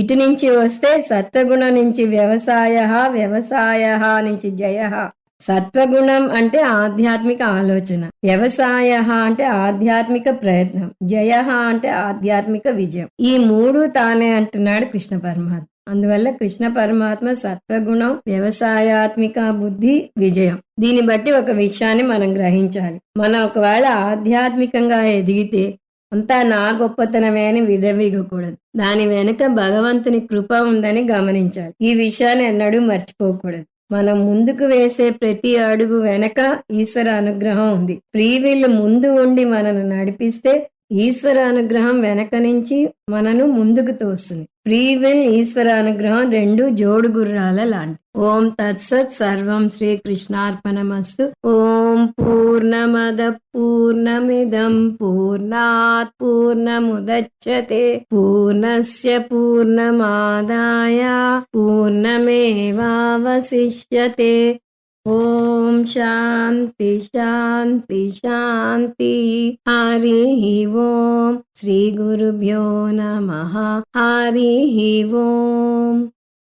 Speaker 1: ఇటు నుంచి వస్తే సత్వగుణం నుంచి వ్యవసాయ, వ్యవసాయ నుంచి జయ. సత్వగుణం అంటే ఆధ్యాత్మిక ఆలోచన, వ్యవసాయ అంటే ఆధ్యాత్మిక ప్రయత్నం, జయ అంటే ఆధ్యాత్మిక విజయం. ఈ మూడు తానే అంటున్నాడు కృష్ణ పరమాత్మ. అందువల్ల కృష్ణ పరమాత్మ సత్వగుణం, వ్యవసాయాత్మిక బుద్ధి, విజయం. దీన్ని బట్టి ఒక విషయాన్ని మనం గ్రహించాలి. మనం ఒకవేళ ఆధ్యాత్మికంగా ఎదిగితే అంతా నా గొప్పతనమే అని విర్రవీగకూడదు. దాని వెనుక భగవంతుని కృప ఉందని గమనించాలి. ఈ విషయాన్ని ఎన్నడూ మర్చిపోకూడదు. మనం ముందుకు వేసే ప్రతి అడుగు వెనక ఈశ్వర అనుగ్రహం ఉంది. ఫ్రీ విల్ ముందు ఉండి మనను నడిపిస్తే ఈశ్వర అనుగ్రహం వెనక నుంచి మనను ముందుకు తోస్తుంది. ఫ్రీ విల్, ఈశ్వర అనుగ్రహం రెండు జోడు గుర్రాల లాంటి. ఓం తత్సత్. సర్వం శ్రీకృష్ణార్పణమస్తు. ఓం పూర్ణమద పూర్ణమిదం పూర్ణాత్ పూర్ణముదచ్యతే పూర్ణస్య పూర్ణమాదాయ పూర్ణమేవావశిష్యతే. ఓం శాంతి శాంతి శాంతి. హరి ఓం. శ్రీ గురుభ్యో నమః. హరి ఓం.